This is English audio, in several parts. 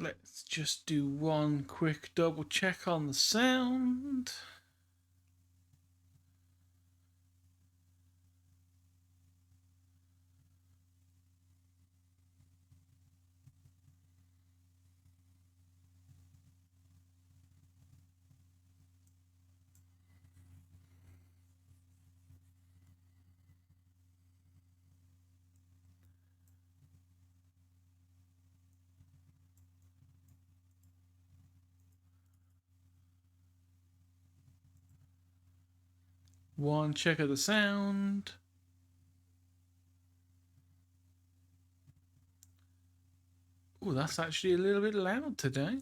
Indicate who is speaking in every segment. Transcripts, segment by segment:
Speaker 1: Let's just do one quick double check on the sound. One check of the sound. Oh, that's actually a little bit loud today.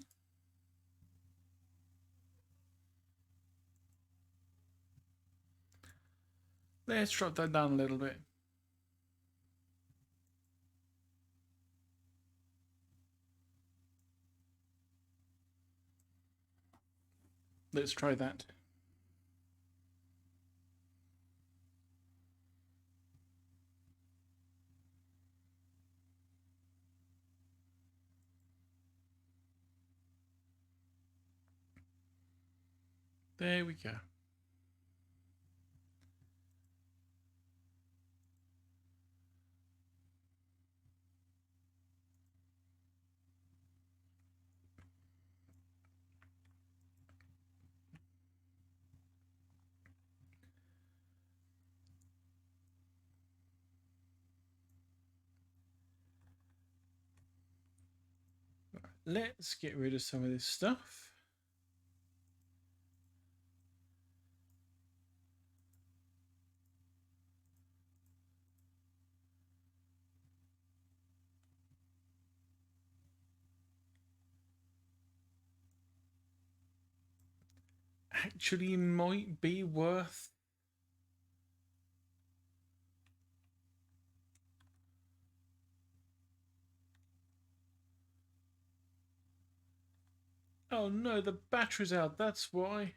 Speaker 1: Let's drop that down a little bit. Let's try that. There we go. Let's get rid of some of this stuff. Actually might be worth. Oh no, the battery's out, that's why.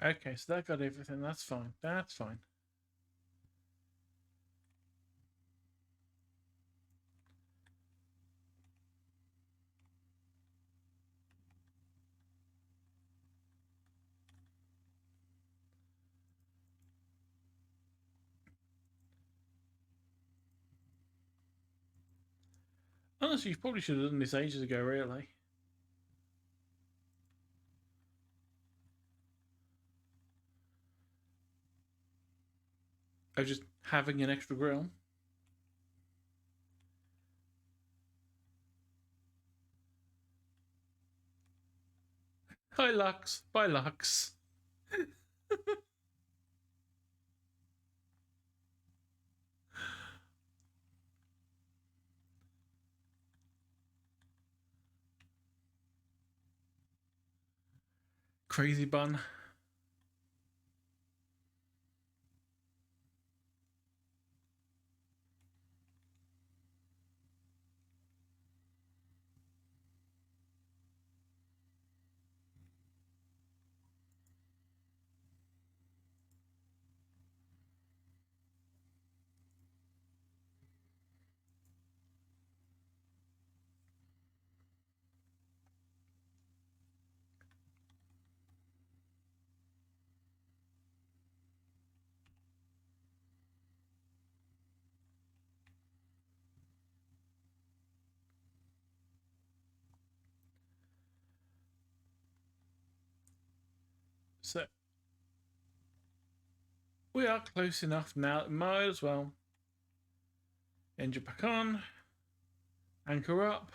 Speaker 1: Okay, so that got everything. That's fine. That's fine. Honestly, you probably should have done this ages ago, really. Of just having an extra grill. Hi, Lux. Bye, Lux. Crazy bun. So we are close enough now. Might as well. Engine back on. Anchor up.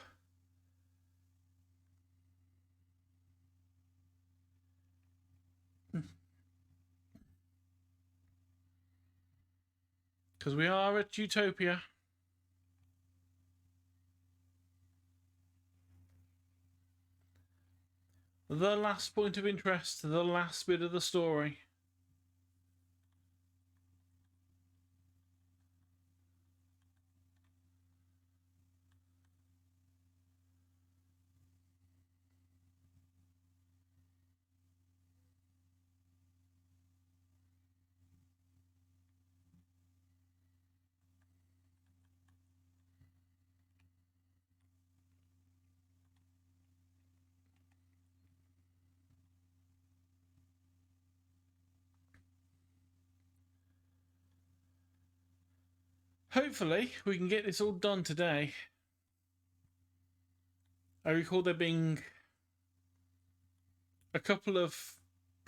Speaker 1: Because we are at Utopia. The last point of interest, the last bit of the story. Hopefully, we can get this all done today. I recall there being a couple of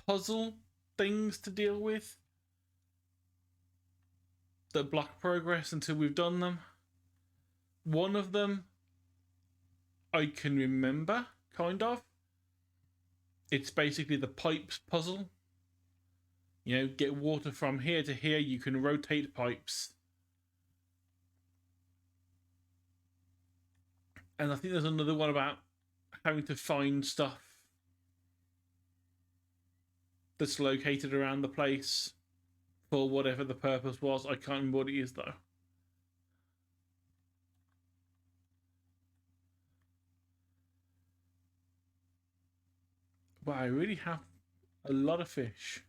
Speaker 1: puzzle things to deal with that block progress until we've done them. One of them I can remember, kind of. It's basically the pipes puzzle. You know, get water from here to here, you can rotate pipes. And I think there's another one about having to find stuff that's located around the place for whatever the purpose was. I can't remember what it is, though. But I really have a lot of fish.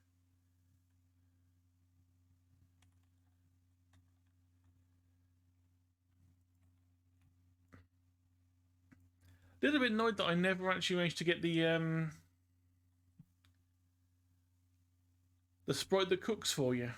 Speaker 1: A little bit annoyed that I never actually managed to get the sprite that cooks for you.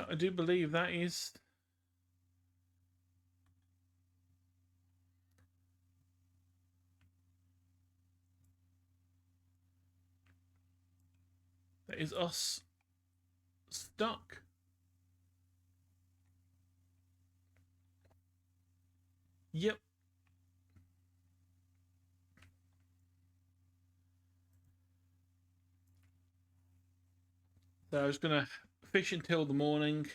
Speaker 1: I do believe that is. That is us stuck. Yep. So I was going to fish until the morning.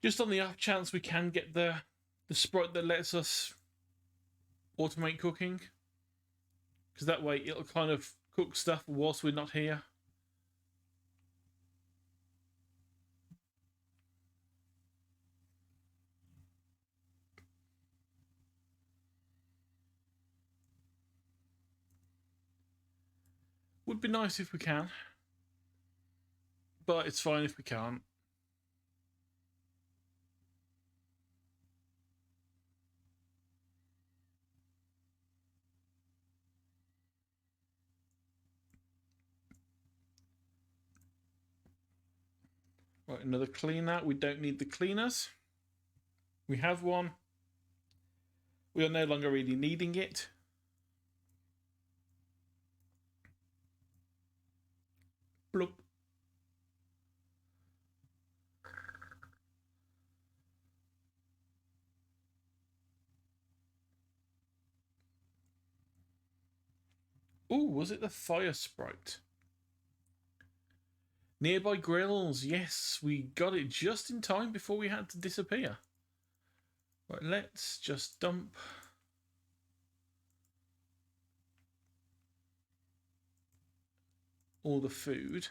Speaker 1: Just on the off chance we can get the sprite that lets us automate cooking. Because that way it'll kind of cook stuff whilst we're not here. Would be nice if we can. But it's fine if we can't. Right, another cleaner. We don't need the cleaners. We have one. We are no longer really needing it. Bloop. Ooh, was it the fire sprite? Nearby grills. Yes, we got it just in time before we had to disappear. Right, let's just dump all the food.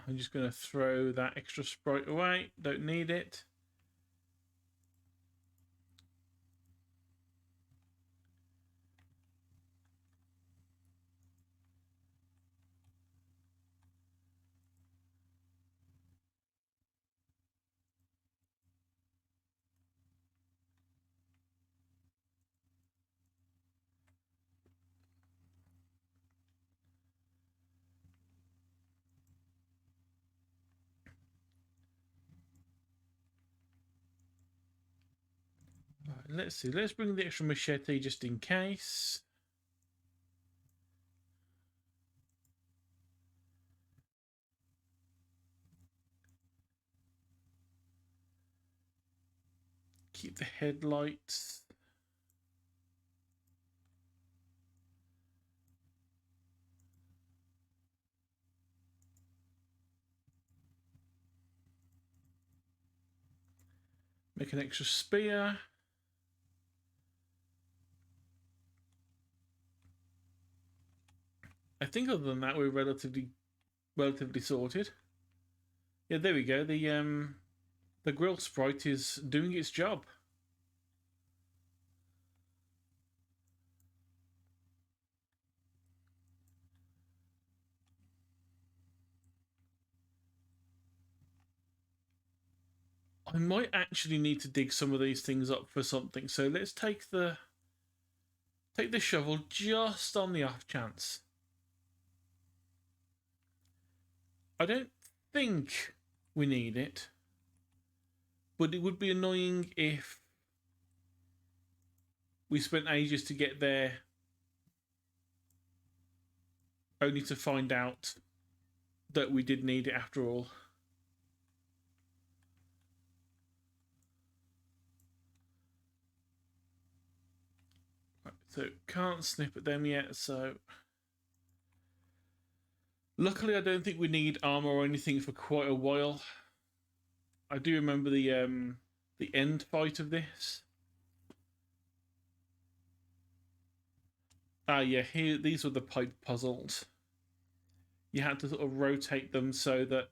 Speaker 1: I'm just going to throw that extra sprite away. Don't need it. Let's see. Let's bring the extra machete just in case. Keep the headlights. Make an extra spear. I think other than that, we're relatively sorted. Yeah, there we go. The grill sprite is doing its job. I might actually need to dig some of these things up for something. So let's take the shovel just on the off chance. I don't think we need it, but it would be annoying if we spent ages to get there only to find out that we did need it after all. Right, so can't snip at them yet, so luckily I don't think we need armor or anything for quite a while. I do remember the end fight of this. Ah, yeah, here these were the pipe puzzles. You had to sort of rotate them so that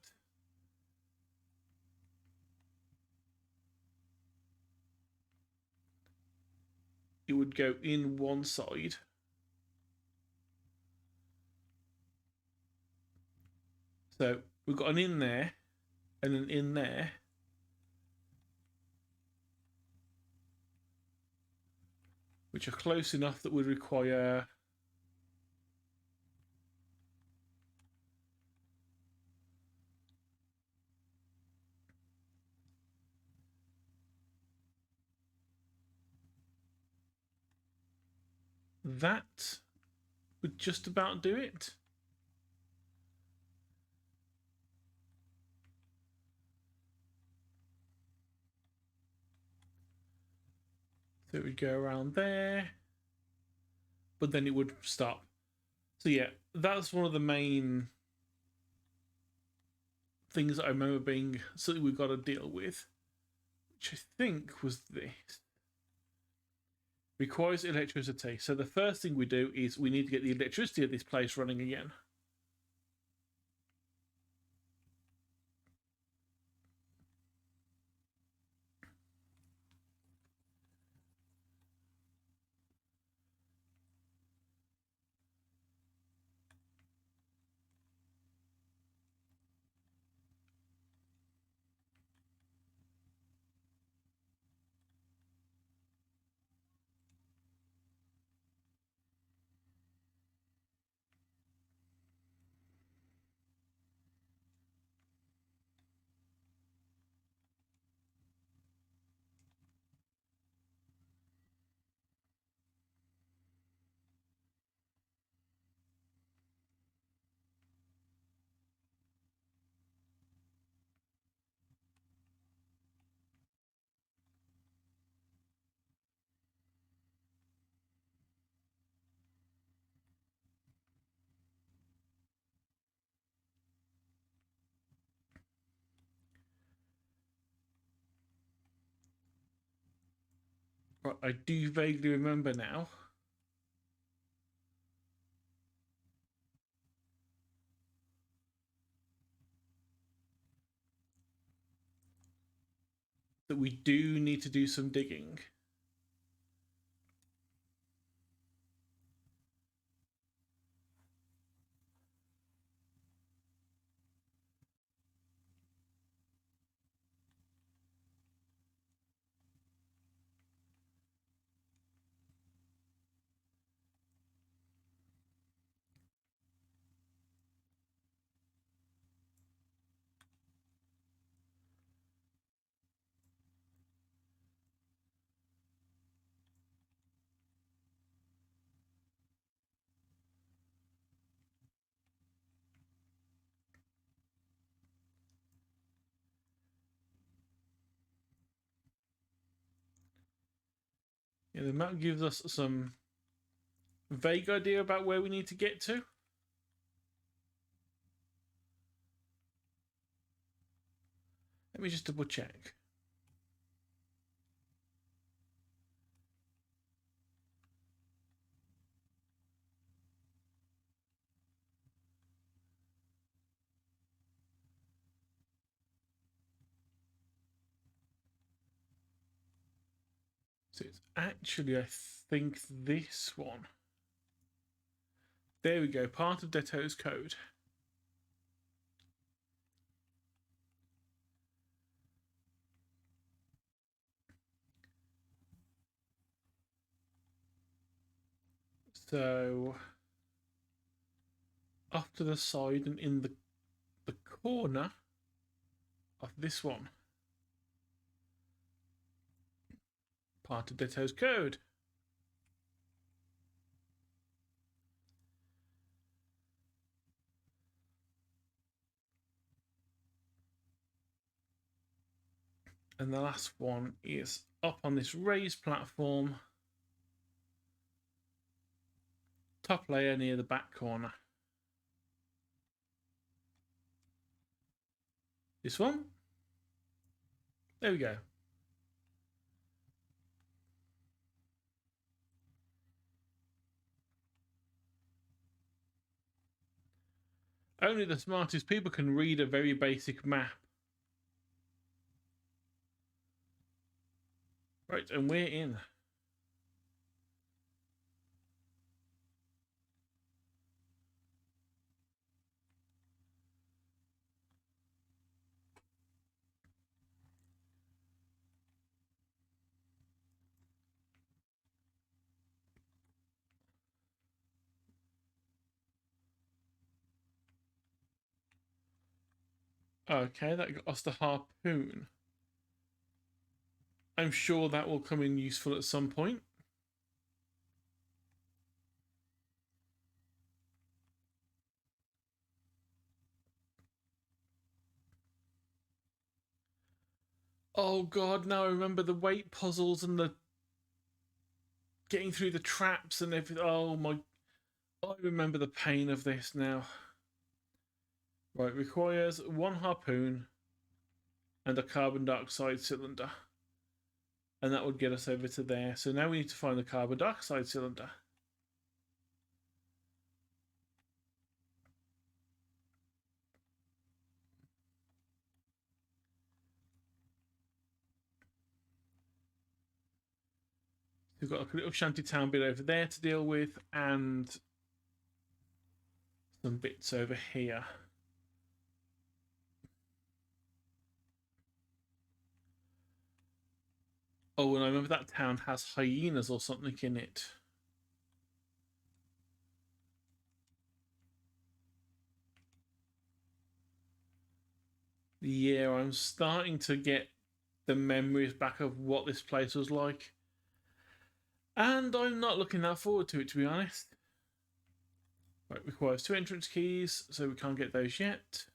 Speaker 1: it would go in one side. So we've got an in there and an in there. Which are close enough that would require that would just about do it. So it would go around there, but then it would stop. So yeah, that's one of the main things that I remember being something we've got to deal with, which I think was this. Requires electricity. So the first thing we do is we need to get the electricity of this place running again. Right, I do vaguely remember now. That we do need to do some digging. Yeah, the map gives us some vague idea about where we need to get to. Let me just double check. So it's actually, I think, this one. There we go, part of Deto's code. So off to the side and in the corner of this one, part of Deto's code. And the last one is up on this raised platform, top layer near the back corner. This one. There we go. Only the smartest people can read a very basic map. Right, and we're in. Okay, that got us the harpoon. I'm sure that will come in useful at some point. Oh god, now I remember the weight puzzles and the getting through the traps and everything. Oh my, I remember the pain of this now. Right, requires one harpoon and a carbon dioxide cylinder. And that would get us over to there. So now we need to find the carbon dioxide cylinder. We've got a little shanty town bit over there to deal with, and some bits over here. Oh, and I remember that town has hyenas or something in it. Yeah, I'm starting to get the memories back of what this place was like. And I'm not looking that forward to it, to be honest. Right, requires 2 entrance keys, so we can't get those yet.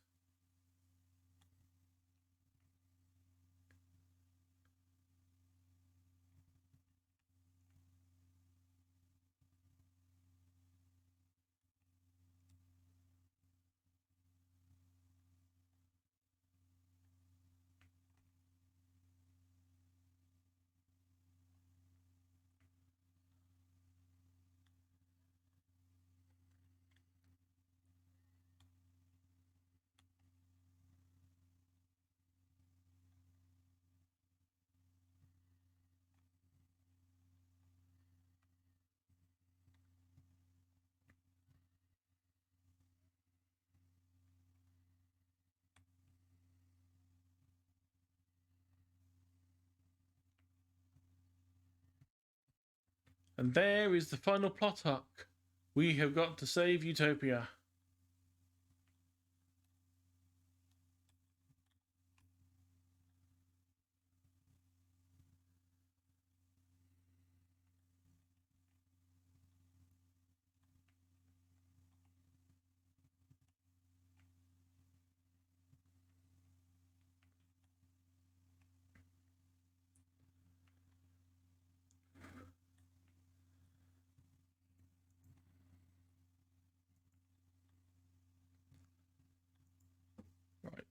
Speaker 1: And there is the final plot hook. We have got to save Utopia.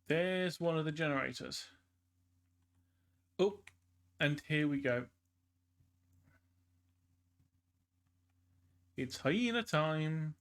Speaker 1: There's one of the generators. Oh, and here we go. It's hyena time.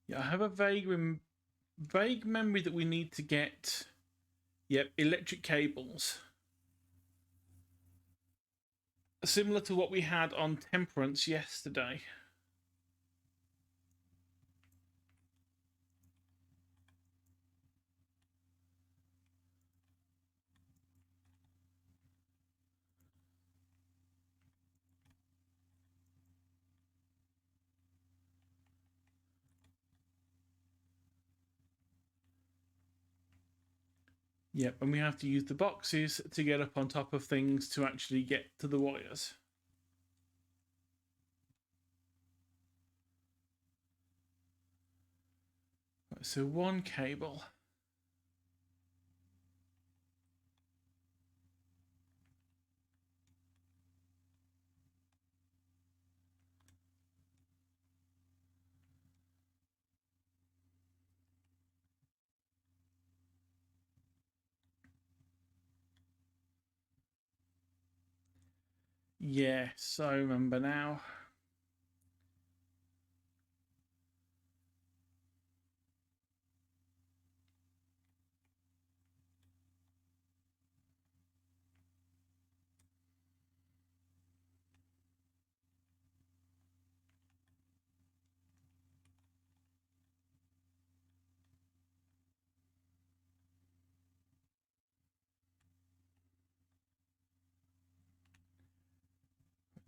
Speaker 1: Yeah, I have a vague memory that we need to get, yep, electric cables. Similar to what we had on Temperance yesterday. Yep, and we have to use the boxes to get up on top of things to actually get to the wires. Right, so one cable. Yes, I remember now.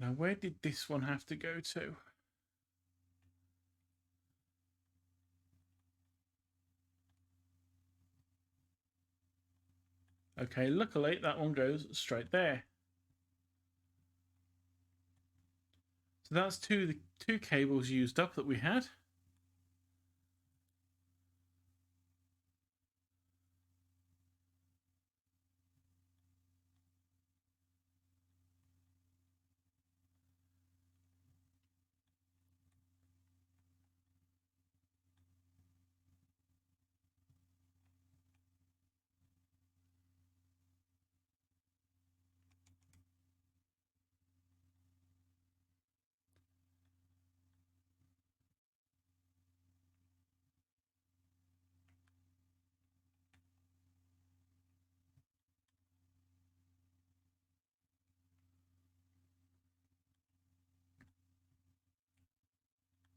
Speaker 1: Now, where did this one have to go to? Okay, luckily that one goes straight there. So that's two cables used up that we had.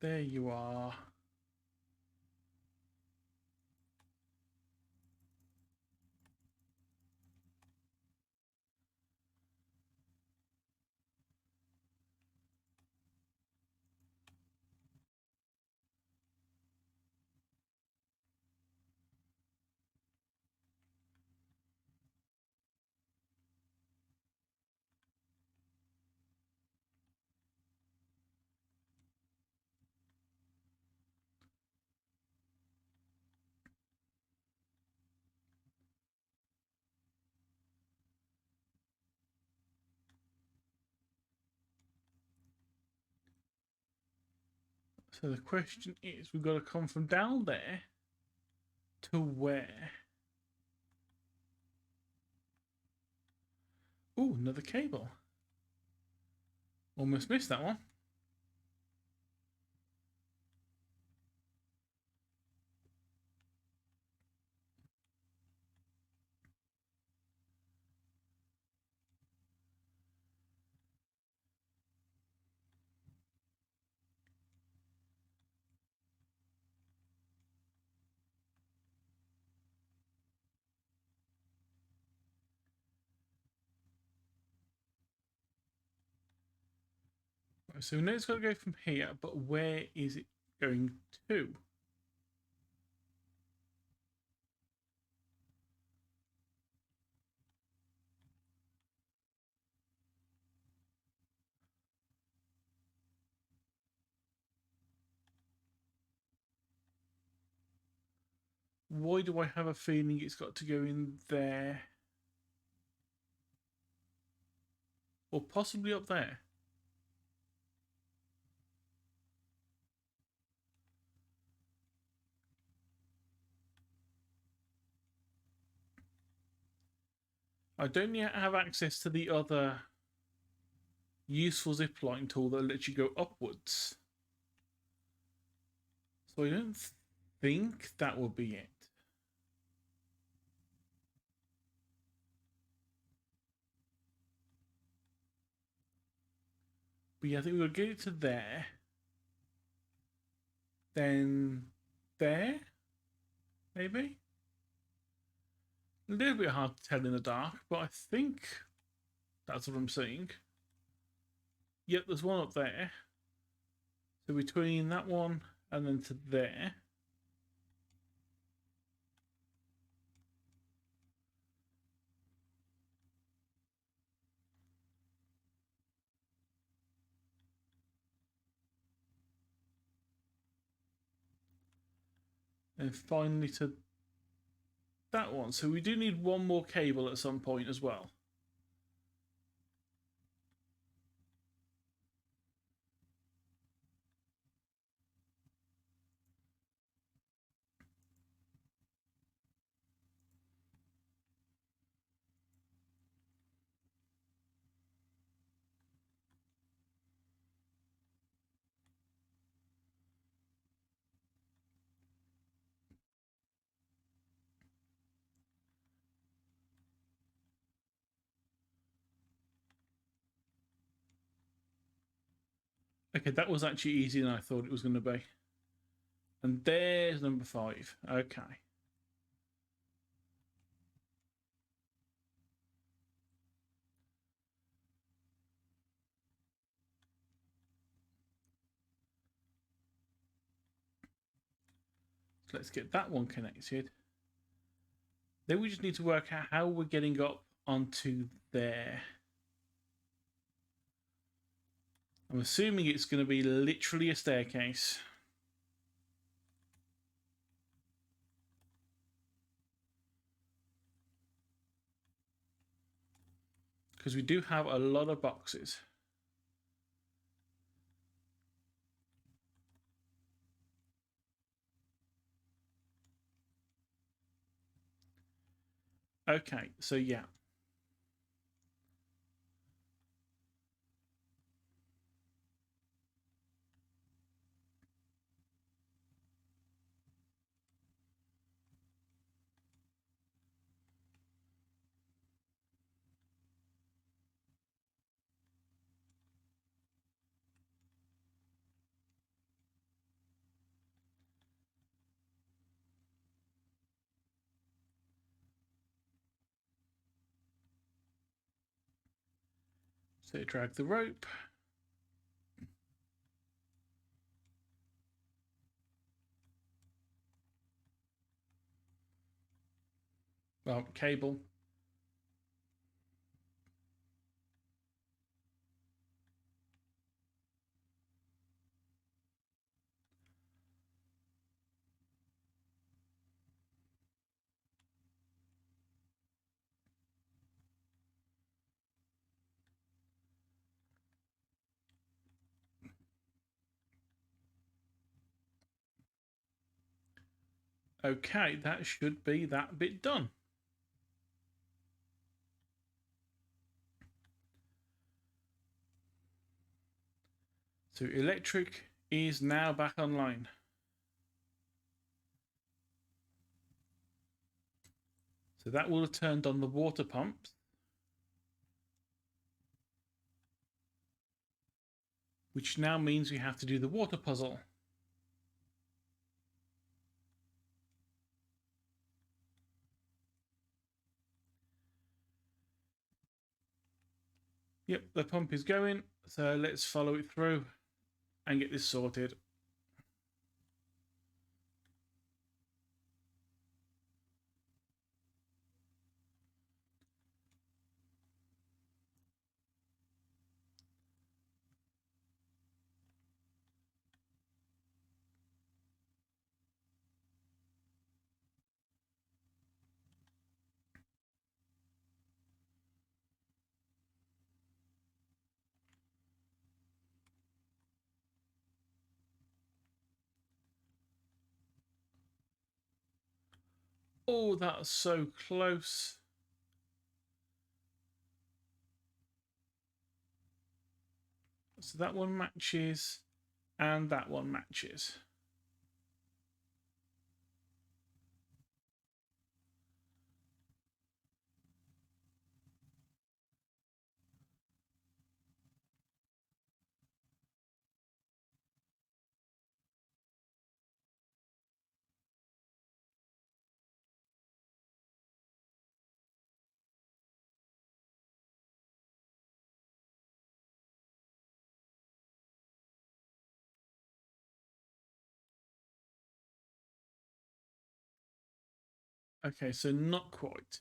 Speaker 1: There you are. So the question is, we've got to come from down there to where? Oh, another cable. Almost missed that one. So we know it's got to go from here, but where is it going to? why do I have a feeling it's got to go in there? Or possibly up there. I don't yet have access to the other useful zipline tool that lets you go upwards. So I don't think that will be it. But yeah, I think we'll get it to there. Then there, maybe? A little bit hard to tell in the dark, but I think that's what I'm seeing. Yep, there's one up there. So between that one and then to there. And finally to that one. So we do need one more cable at some point as well. Okay, that was actually easier than I thought it was going to be. And there's number 5. Okay. So let's get that one connected. Then we just need to work out how we're getting up onto there. I'm assuming it's going to be literally a staircase. Because we do have a lot of boxes. Okay, so yeah. So drag the rope. Well, cable. Okay, that should be that bit done. So electric is now back online. So that will have turned on the water pumps. Which now means we have to do the water puzzle. Yep, the pump is going, so let's follow it through and get this sorted. Oh, that's so close. So that one matches, and that one matches. Okay, so not quite.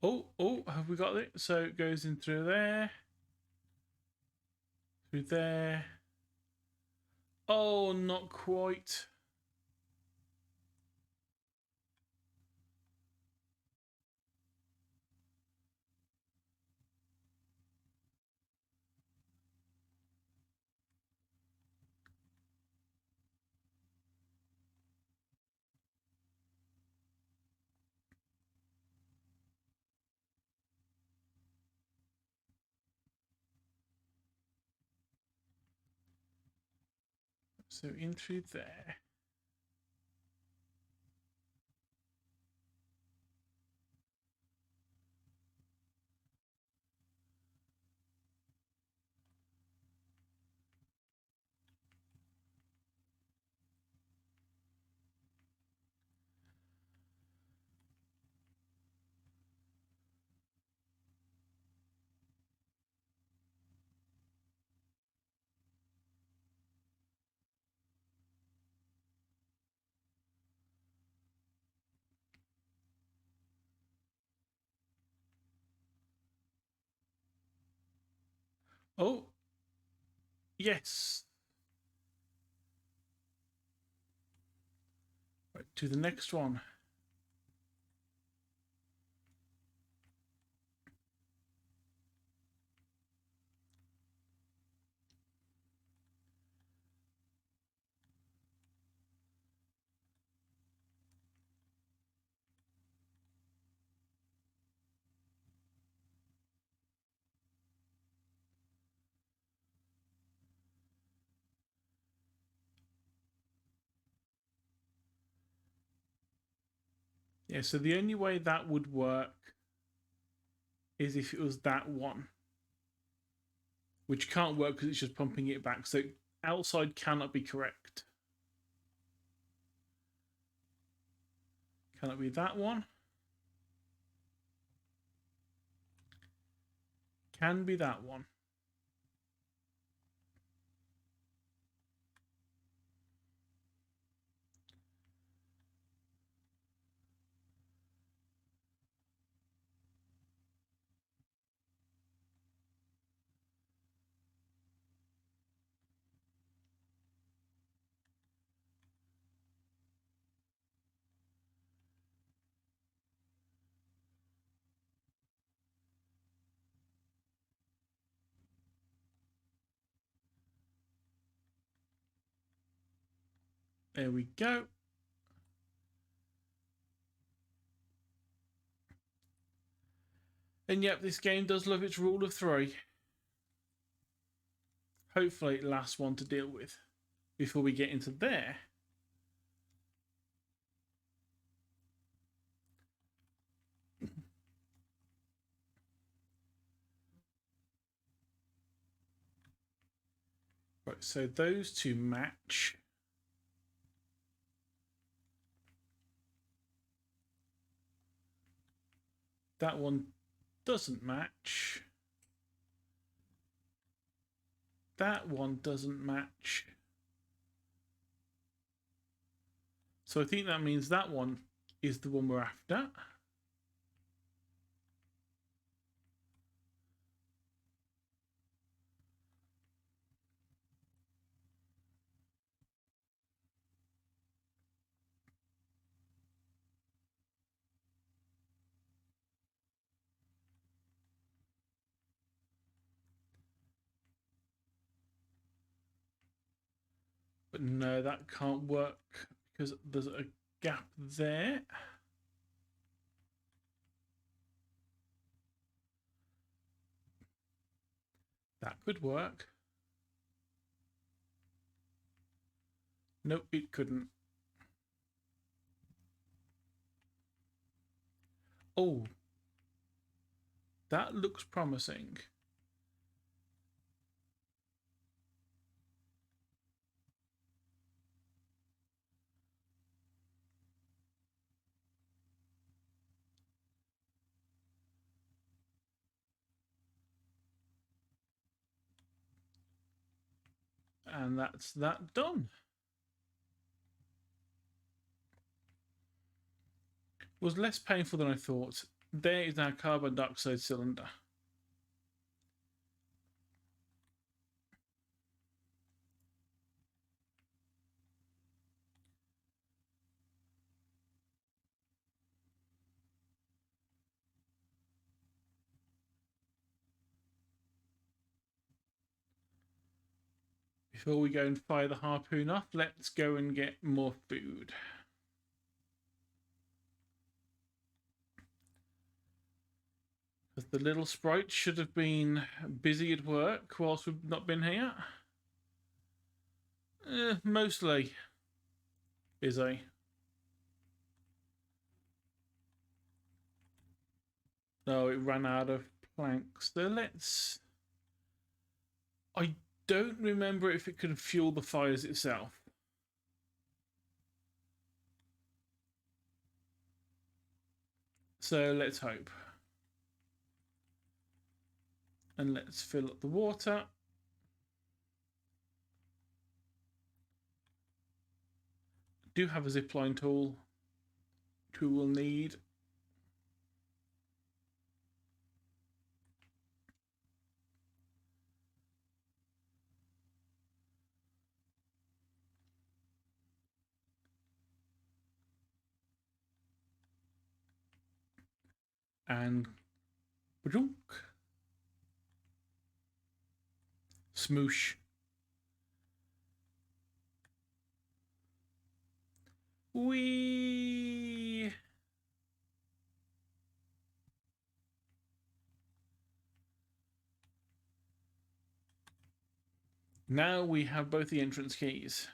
Speaker 1: Oh, have we got it? So it goes in through there, through there. Oh, not quite. So in through there. Oh, yes. Right, to the next one. Yeah, so the only way that would work is if it was that one, which can't work because it's just pumping it back. So outside cannot be correct. Can it be that one? Can be that one. There we go. And yep, this game does love its rule of three. Hopefully, last one to deal with before we get into there. Right, so those two match. That one doesn't match. That one doesn't match. So I think that means that one is the one we're after. But no, that can't work because there's a gap there. That could work. Nope, it couldn't. Oh, that looks promising. And that's that done. It was less painful than I thought. There is our carbon dioxide cylinder. Before we go and fire the harpoon off, let's go and get more food. Because the little sprite should have been busy at work whilst we've not been here. Mostly busy. No, it ran out of planks. So let's... I don't remember if it can fuel the fires itself. So let's hope. And let's fill up the water. Do have a zipline tool, which we will need. And smoosh. Whee! Now we have both the entrance keys.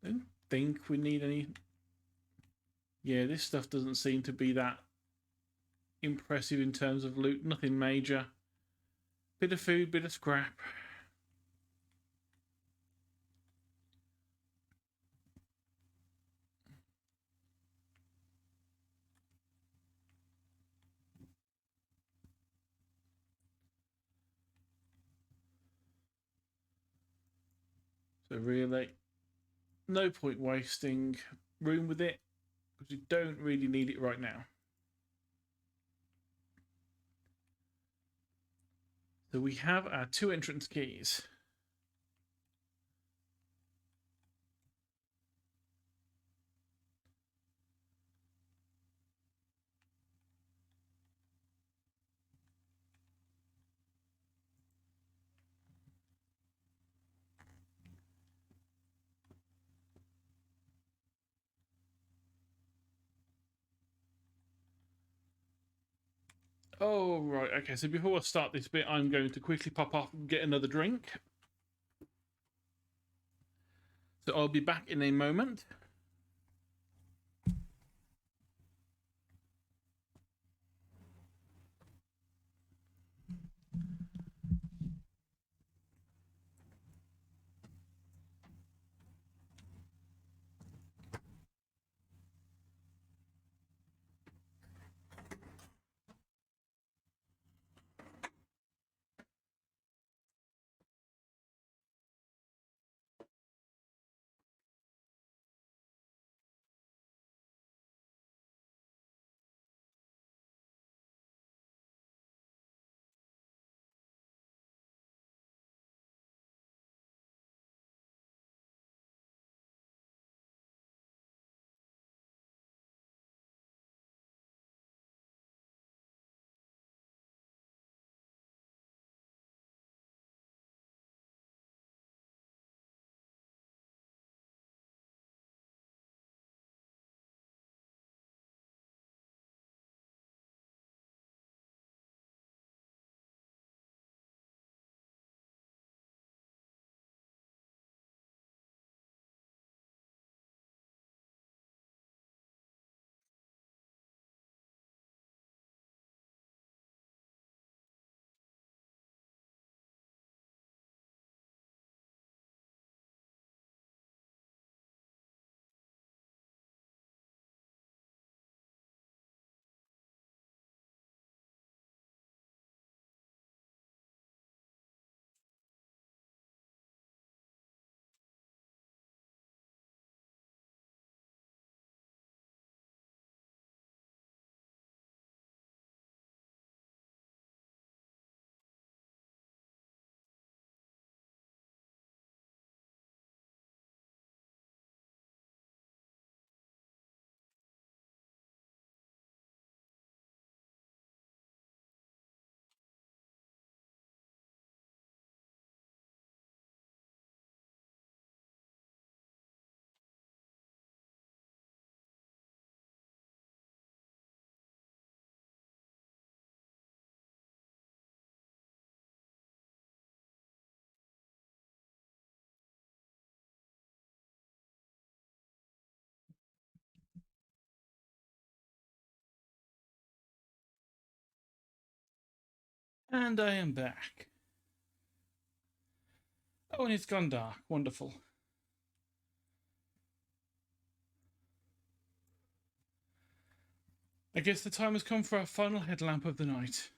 Speaker 1: I don't think we need any... Yeah, this stuff doesn't seem to be that impressive in terms of loot. Nothing major. Bit of food, bit of scrap. So really, no point wasting room with it because you don't really need it right now. So we have our 2 entrance keys. Oh, right. Okay, so before I start this bit, I'm going to quickly pop off and get another drink. So I'll be back in a moment. And I am back. Oh, and it's gone dark. Wonderful. I guess the time has come for our final headlamp of the night.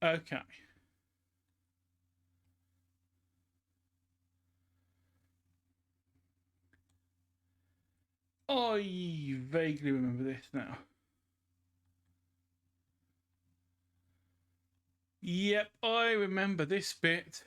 Speaker 1: Okay. I vaguely remember this now. Yep, I remember this bit.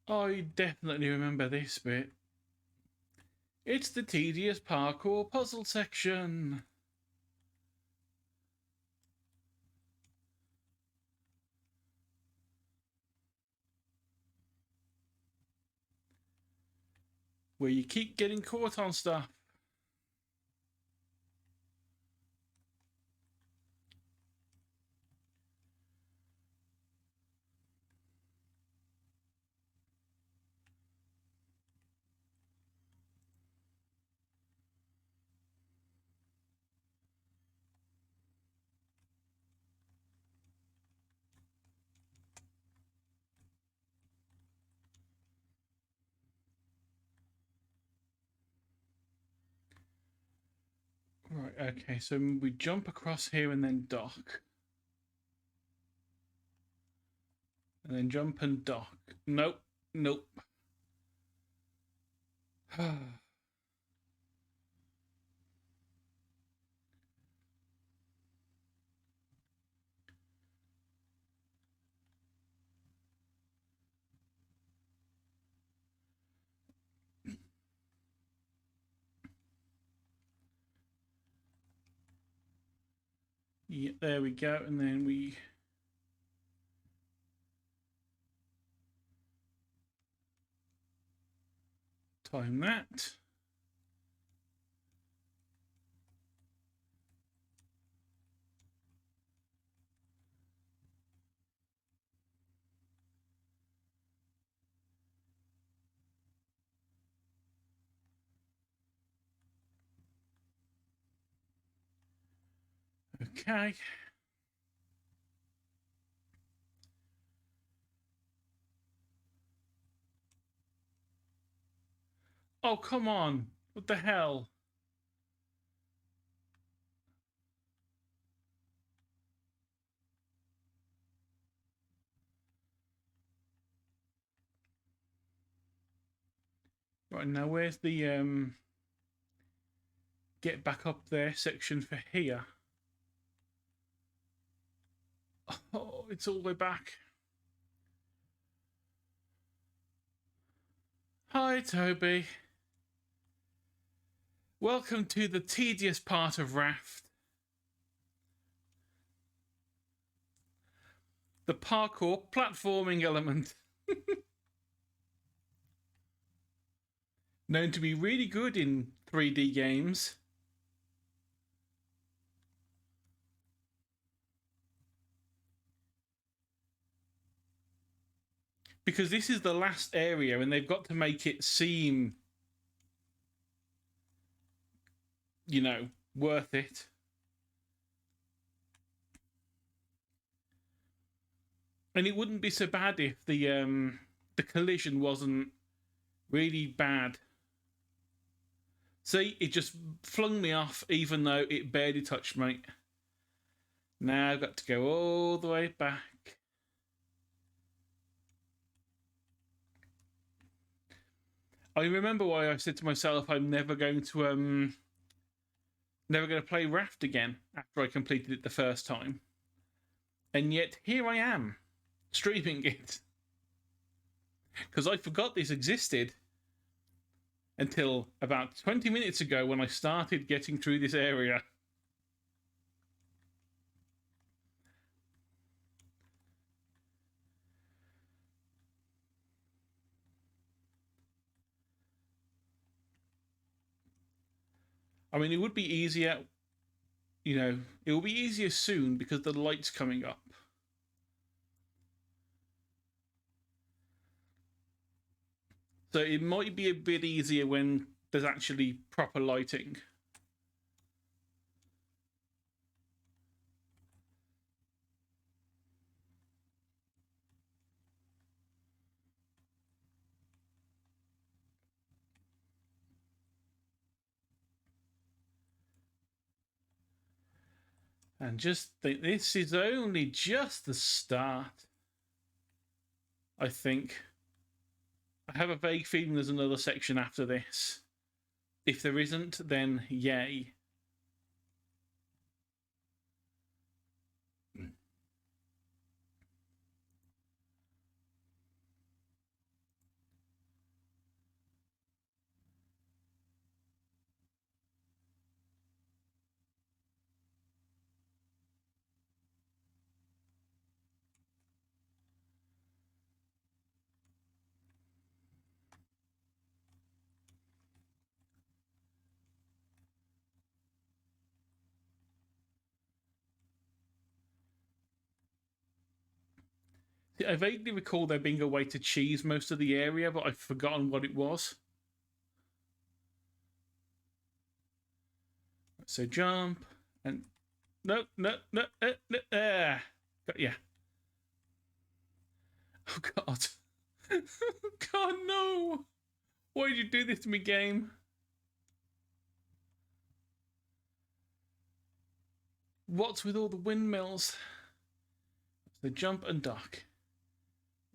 Speaker 1: I definitely remember this bit. It's the tedious parkour puzzle section. Where you keep getting caught on stuff. Right, okay, so we jump across here and then dock. And then jump and dock. Nope, nope. Yeah, there we go, and then we time that. Okay. Oh, come on. What the hell? Right, now where's the get back up there section for here? Oh, it's all the way back. Hi, Toby. Welcome to the tedious part of Raft. The parkour platforming element. Known to be really good in 3D games. Because this is the last area and they've got to make it seem, you know, worth it. And it wouldn't be so bad if the collision wasn't really bad. See, it just flung me off even though it barely touched me. Now I've got to go all the way back. I remember why I said to myself I'm never going to play Raft again after I completed it the first time. And yet here I am, streaming it. Because I forgot this existed. until about 20 minutes ago when I started getting through this area. I mean, it would be easier, you know, it will be easier soon because the light's coming up. So it might be a bit easier when there's actually proper lighting. And just think, this is only just the start, I think. I have a vague feeling there's another section after this. If there isn't, then yay. I vaguely recall there being a way to cheese most of the area, but I've forgotten what it was. So jump and no. Got yeah. Oh god. God no! Why did you do this to me, game? What's with all the windmills? So jump and duck.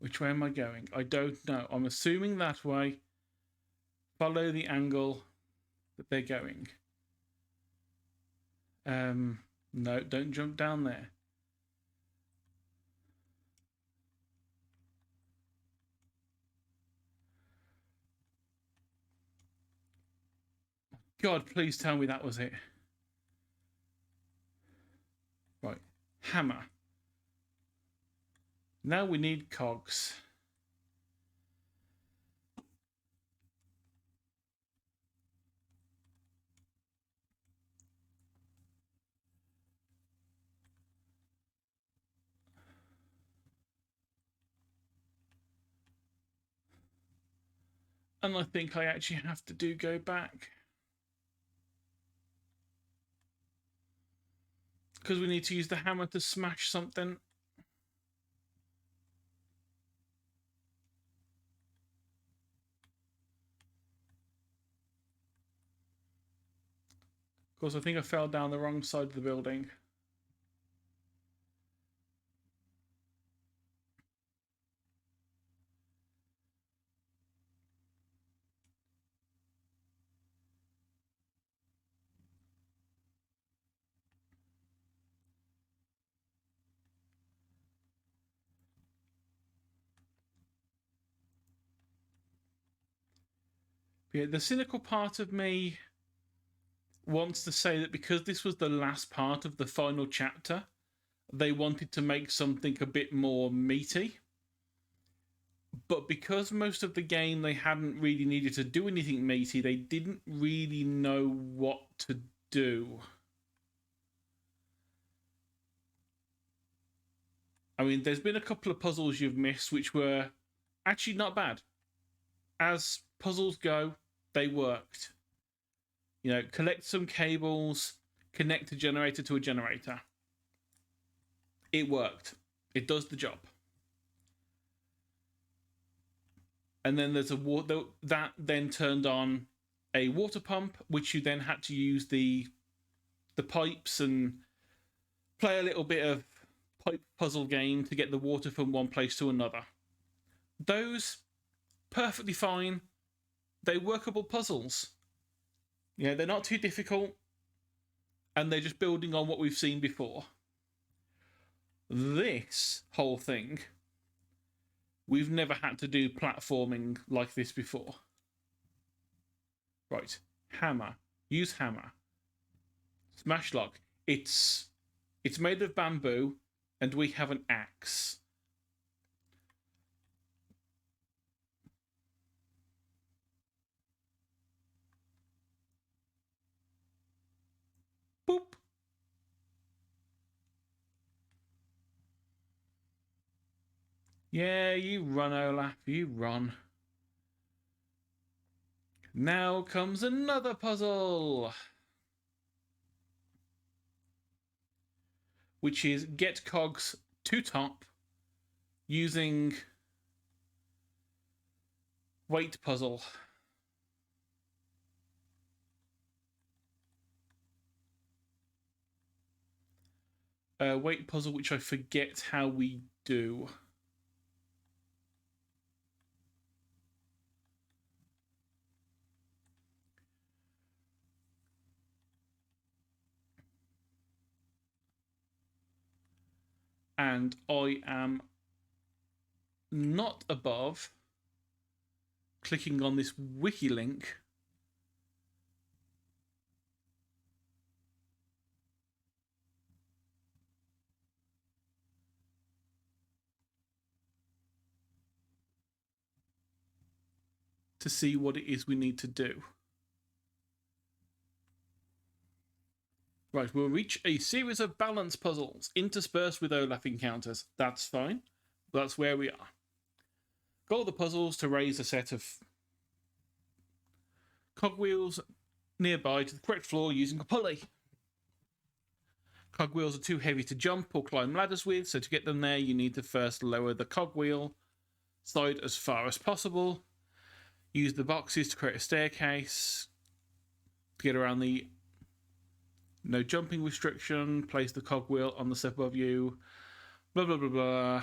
Speaker 1: Which way am I going? I don't know. I'm assuming that way. Follow the angle that they're going. No, don't jump down there. God, please tell me that was it. Right, hammer. Now we need cogs. And I think I actually have to go back. Because we need to use the hammer to smash something. Of course, I think I fell down the wrong side of the building. But yeah, the cynical part of me wants to say that because this was the last part of the final chapter, they wanted to make something a bit more meaty. But because most of the game they hadn't really needed to do anything meaty, they didn't really know what to do. I mean, there's been a couple of puzzles you've missed which were actually not bad. As puzzles go, they worked. You know, collect some cables, connect a generator to a generator. It worked. It does the job. And then there's a water that then turned on a water pump, which you then had to use the pipes and play a little bit of pipe puzzle game to get the water from one place to another. Those perfectly fine. They're workable puzzles. Yeah, they're not too difficult, and they're just building on what we've seen before. This whole thing, we've never had to do platforming like this before. Right. Hammer. Use hammer. Smash lock. It's made of bamboo, and we have an axe. Boop. Yeah, you run, Olaf. You run. Now comes another puzzle, which is get cogs to top using weight puzzle. Weight puzzle, which I forget how we do. And I am not above clicking on this wiki link to see what it is we need to do. Right, we'll reach a series of balance puzzles interspersed with Olaf encounters. That's fine. That's where we are. Goal of the puzzles to raise a set of cogwheels nearby to the correct floor using a pulley. Cogwheels are too heavy to jump or climb ladders with, so to get them there, you need to first lower the cogwheel side as far as possible. Use the boxes to create a staircase to get around the no jumping restriction. Place the cogwheel on the step above you. Blah, blah, blah, blah.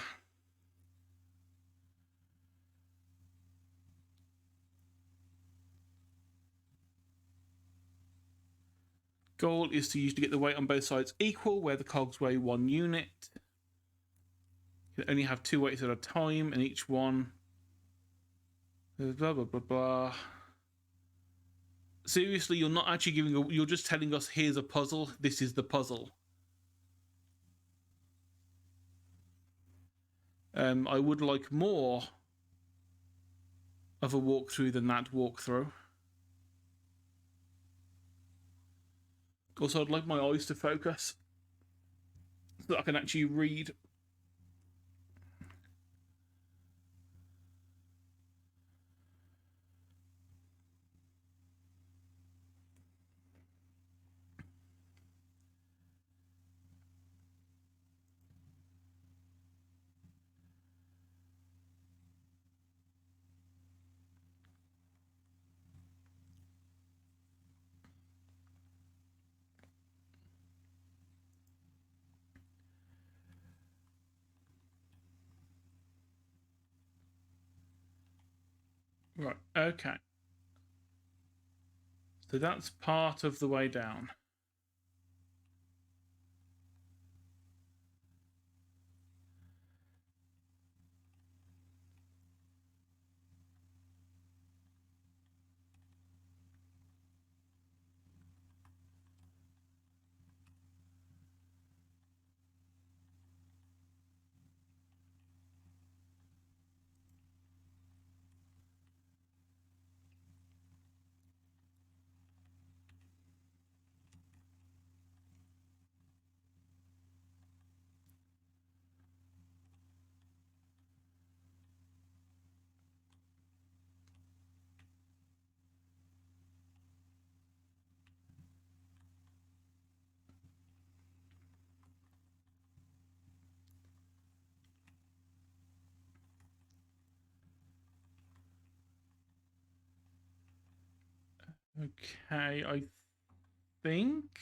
Speaker 1: Goal is to usually get the weight on both sides equal, where the cogs weigh 1 unit. You can only have 2 weights at a time, and each one. Blah, blah, blah, blah. Seriously, you're not actually giving you're just telling us here's a puzzle, this is the puzzle. I would like more of a walkthrough than that walkthrough. Also, I'd like my eyes to focus so that I can actually read. Right, okay. So that's part of the way down. Okay, I think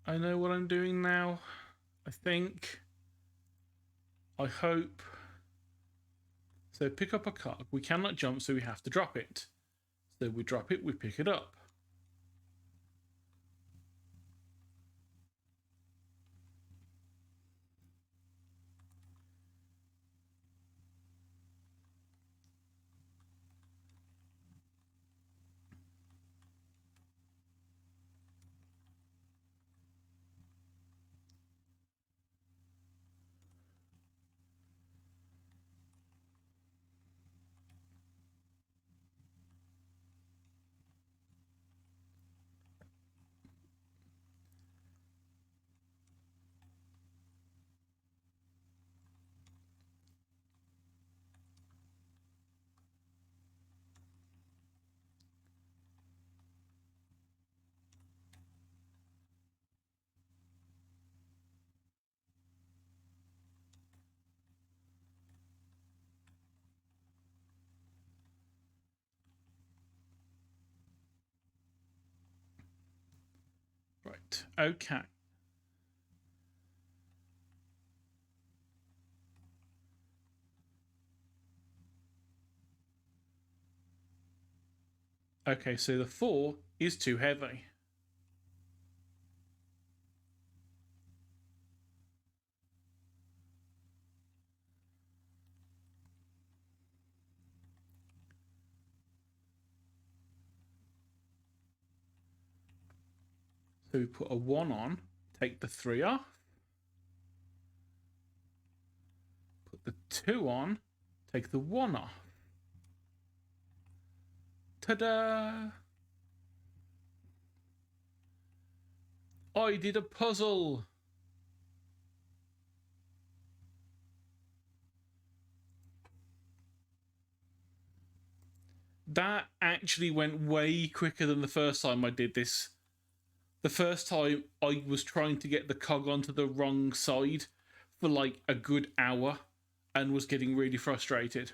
Speaker 1: I know what I'm doing now. I think. I hope. So pick up a cog. We cannot jump, so we have to drop it. So we drop it, we pick it up. Right, okay. Okay, so the 4 is too heavy. So we put a 1 on, take the 3 off, put the 2 on, take the 1 off. Ta-da! I did a puzzle! That actually went way quicker than the first time I did this. The first time I was trying to get the cog onto the wrong side for like a good hour and was getting really frustrated.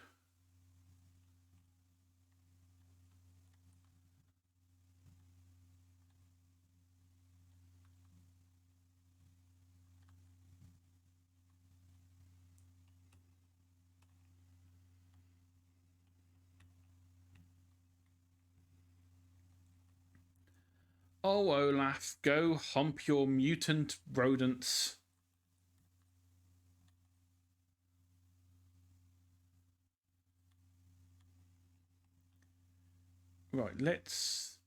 Speaker 1: Oh, Olaf, go hump your mutant rodents. Right, let's...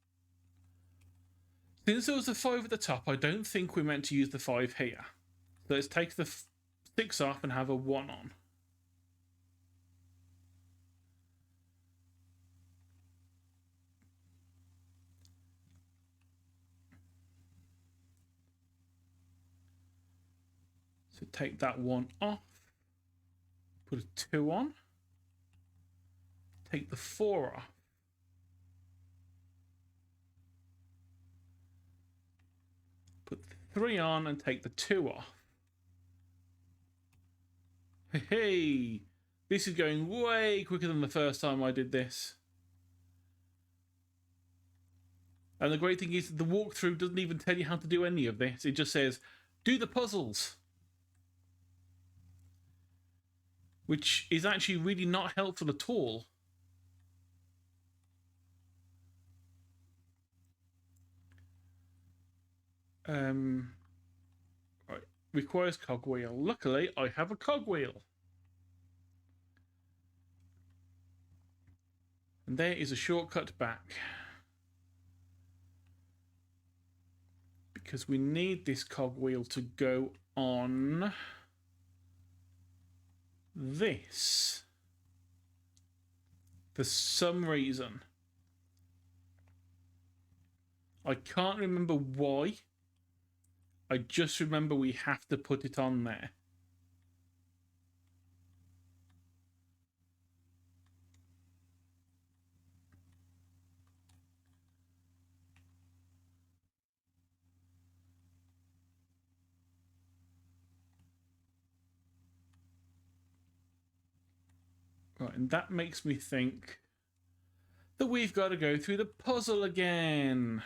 Speaker 1: Since there was a 5 at the top, I don't think we're meant to use the 5 here. So let's take the 6 off and have a 1 on. So take that 1 off. Put a 2 on. Take the 4 off. Put the 3 on and take the 2 off. Hey, this is going way quicker than the first time I did this. And the great thing is the walkthrough doesn't even tell you how to do any of this. It just says, do the puzzles. Which is actually really not helpful at all. Right, requires cogwheel. Luckily, I have a cogwheel. And there is a shortcut back. Because we need this cogwheel to go on this. For some reason. I can't remember why. I just remember we have to put it on there. Right, and that makes me think that we've got to go through the puzzle again.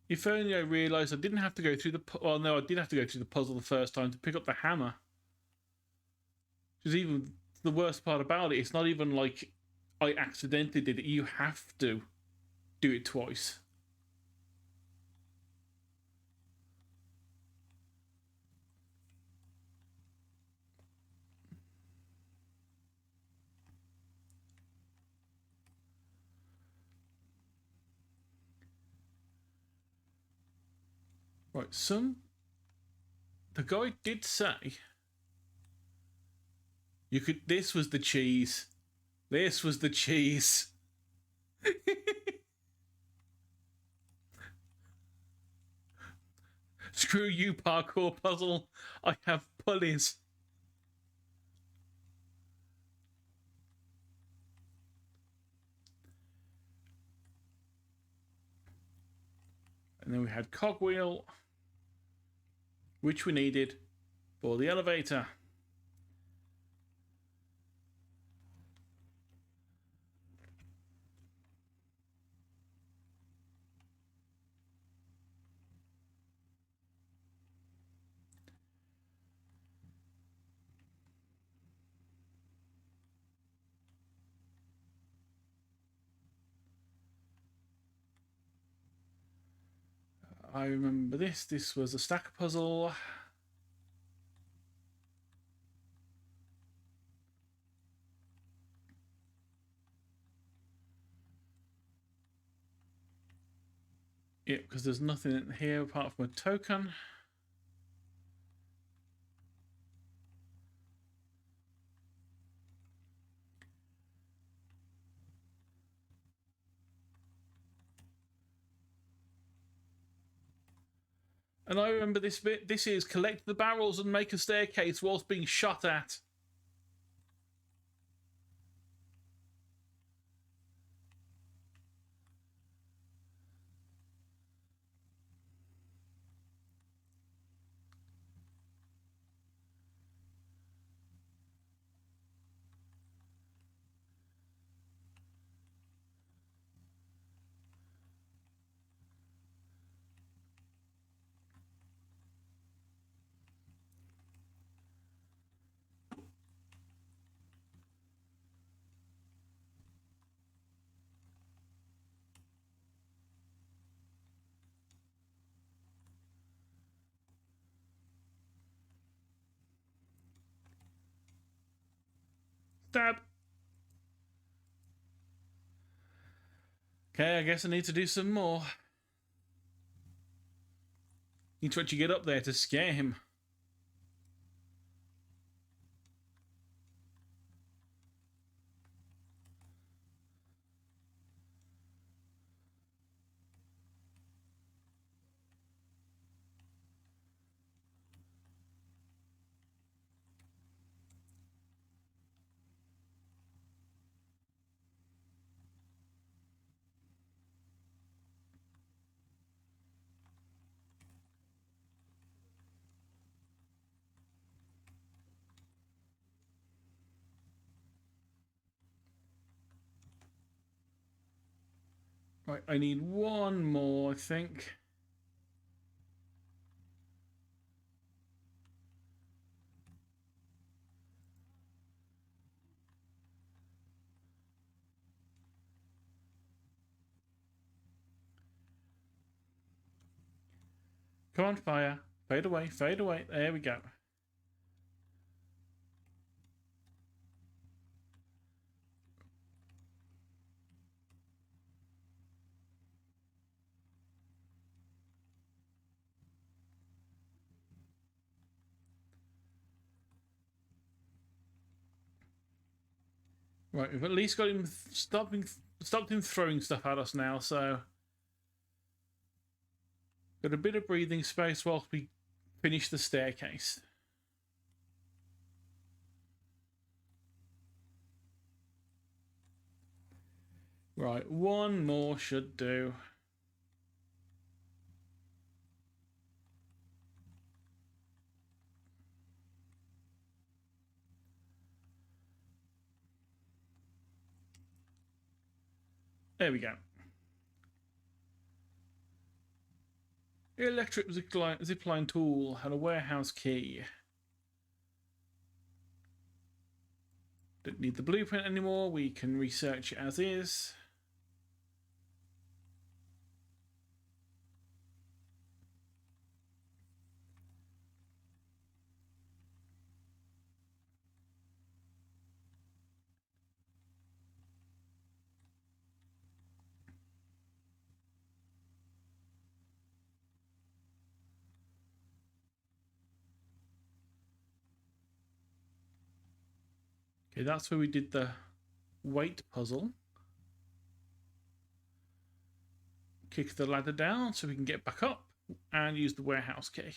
Speaker 1: If only I realised I didn't have to go through the... Well, no, I did have to go through the puzzle the first time to pick up the hammer. Which is even the worst part about it. It's not even like I accidentally did it. You have to do it twice. Right, the guy did say you could... This was the cheese. This was the cheese. Screw you, parkour puzzle. I have pulleys. And then we had cogwheel, which we needed for the elevator. I remember this. This was a stacker puzzle. Yep, because there's nothing in here apart from a token. And I remember this bit. This is collect the barrels and make a staircase whilst being shot at. Stab. Okay, I guess I need to do some more. Need to actually get up there to scare him. Right, I need one more, I think. Come on, fire. Fade away, fade away. There we go. Right, we've at least got him stopped him throwing stuff at us now, so got a bit of breathing space whilst we finish the staircase. Right, one more should do. There we go. Electric zipline tool and a warehouse key. Don't need the blueprint anymore. We can research it as is. Okay, that's where we did the weight puzzle. Kick the ladder down so we can get back up and use the warehouse key.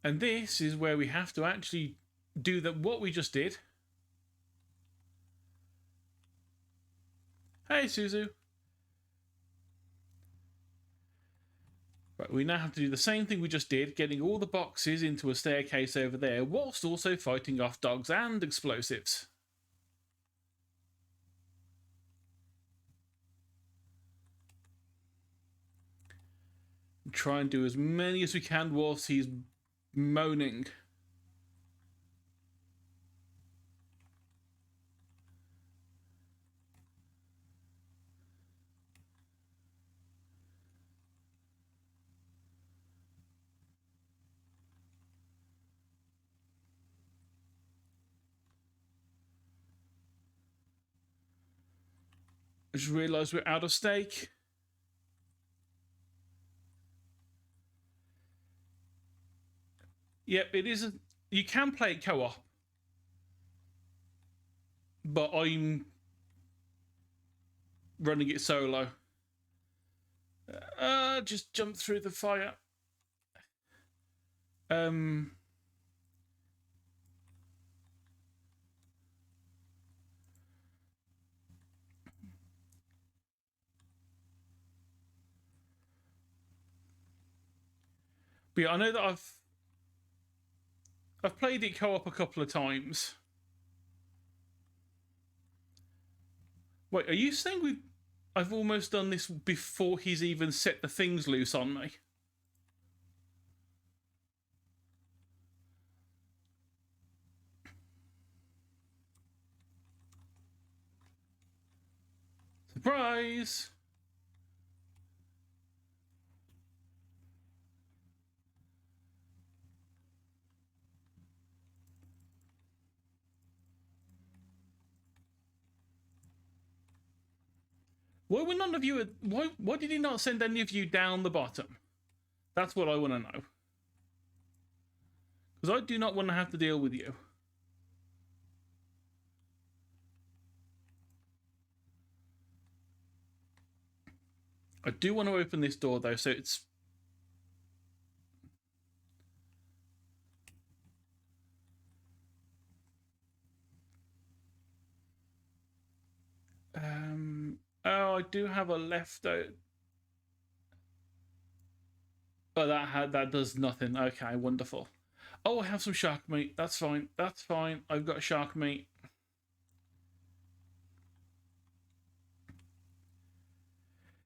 Speaker 1: And this is where we have to actually do what we just did. Hey, Suzu. Right, we now have to do the same thing we just did, getting all the boxes into a staircase over there, whilst also fighting off dogs and explosives. Try and do as many as we can whilst he's moaning. I just realised we're out of steak. Yep, it is. You can play it co-op, but I'm running it solo. Just jump through the fire. But yeah, I know that I've played it co-op a couple of times. Wait, are you saying I've almost done this before he's even set the things loose on me? Surprise! Why were none of you? Why did he not send any of you down the bottom? That's what I want to know. Because I do not want to have to deal with you. I do want to open this door though, so it's. Oh, I do have a leftover. Oh, that does nothing. Okay, wonderful. Oh, I have some shark meat. That's fine. That's fine. I've got shark meat.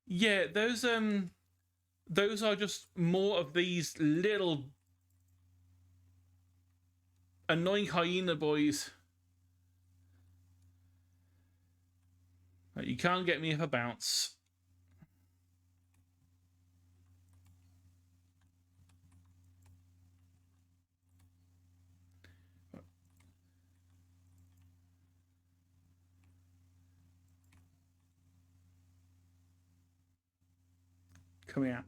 Speaker 1: Yeah, those are just more of these little annoying hyena boys. You can't get me if I bounce. Come here.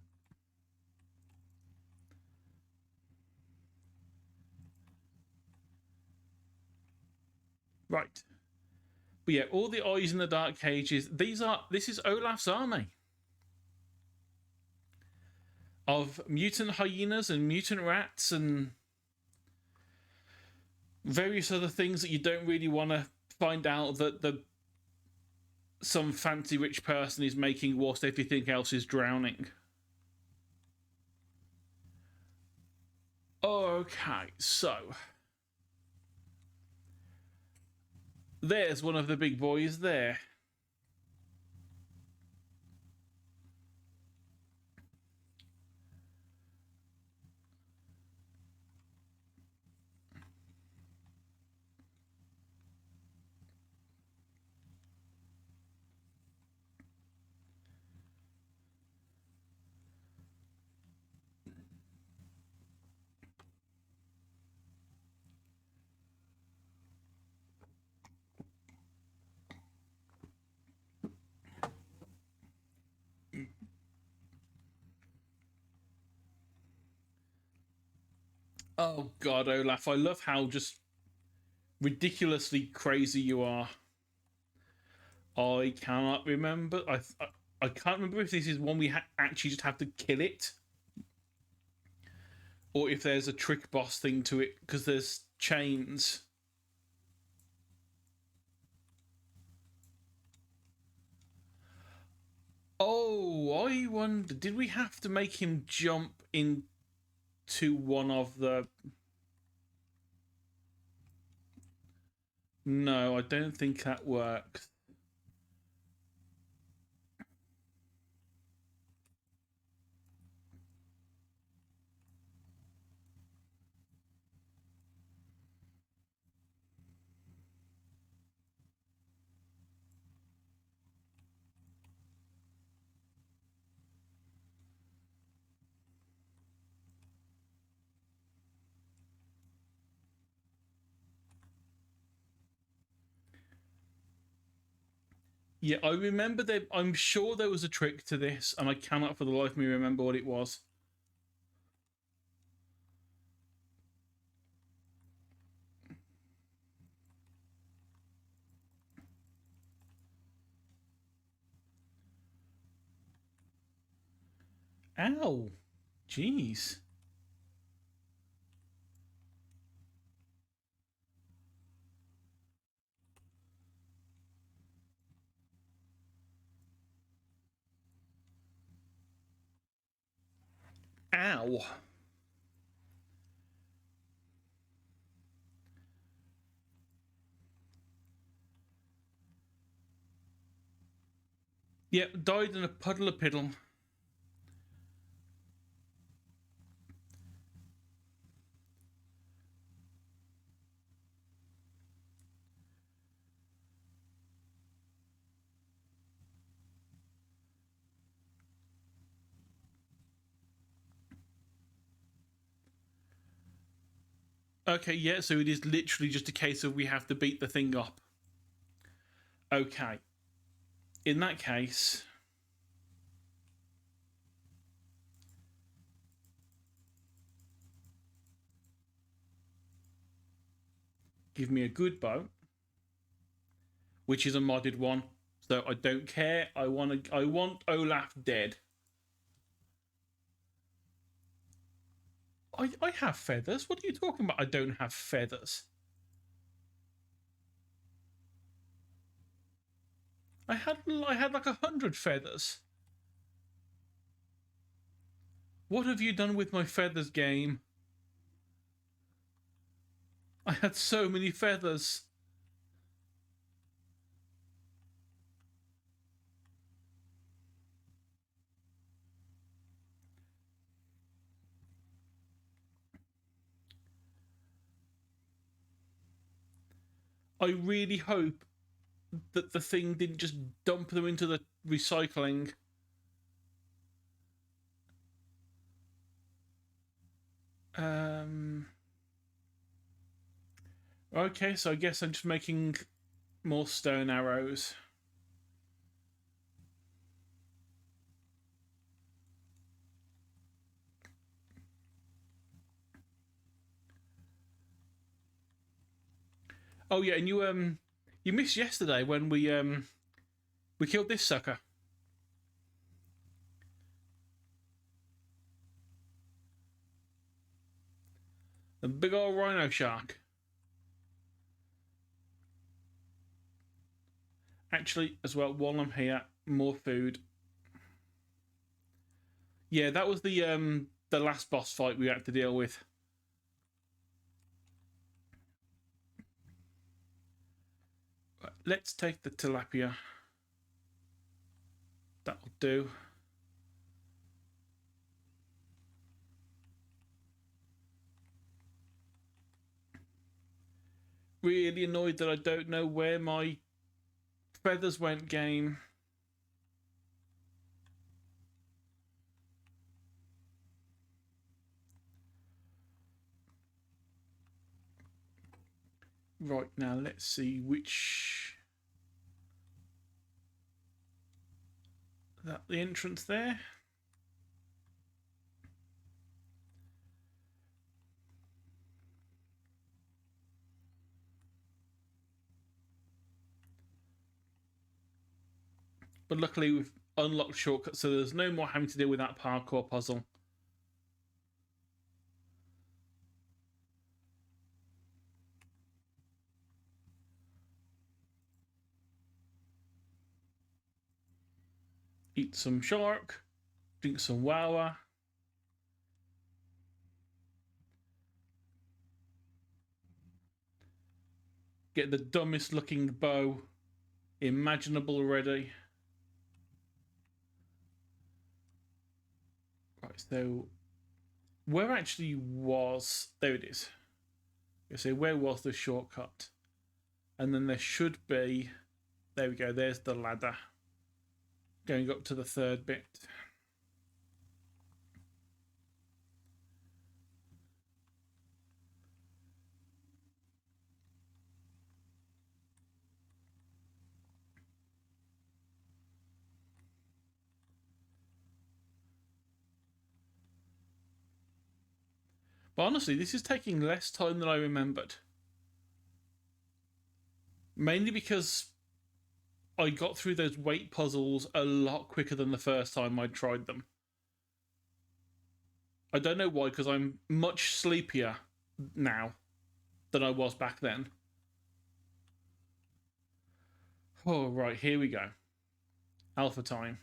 Speaker 1: Right. But yeah, all the eyes in the dark cages. This is Olaf's army of mutant hyenas and mutant rats and various other things that you don't really want to find out that some fancy rich person is making whilst everything else is drowning. Okay, so there's one of the big boys there. Oh God, Olaf, I love how just ridiculously crazy you are. I cannot remember. I can't remember if this is one we actually just have to kill it, or if there's a trick boss thing to it because there's chains. Oh, I wonder, did we have to make him jump into one of the... No, I don't think that works. Yeah, I remember that. I'm sure there was a trick to this, and I cannot for the life of me remember what it was. Ow. Jeez. Ow. Yep, died in a puddle of piddle. Okay, yeah, so it is literally just a case of we have to beat the thing up. Okay. In that case, give me a good bow, which is a modded one. So I don't care. I want Olaf dead. I have feathers. What are you talking about? I don't have feathers. I had like 100 feathers. What have you done with my feathers, game? I had so many feathers. I really hope that the thing didn't just dump them into the recycling. Um. Okay, so I guess I'm just making more stone arrows. Oh yeah, and you missed yesterday when we killed this sucker. The big old rhino shark. Actually, as well, while I'm here, more food. Yeah, that was the last boss fight we had to deal with. Right, let's take the tilapia. That'll do. Really annoyed that I don't know where my feathers went, game. Right, now let's see which... That the entrance there? But luckily we've unlocked shortcuts, so there's no more having to deal with that parkour puzzle. Eat some shark, drink some wawa. Get the dumbest looking bow imaginable already. Right, so where actually was... There it is. So where was the shortcut? And then there should be... There we go, there's the ladder. Going up to the third bit. But honestly, this is taking less time than I remembered. Mainly because I got through those weight puzzles a lot quicker than the first time I tried them. I don't know why, because I'm much sleepier now than I was back then. Oh, right, here we go. Alpha time.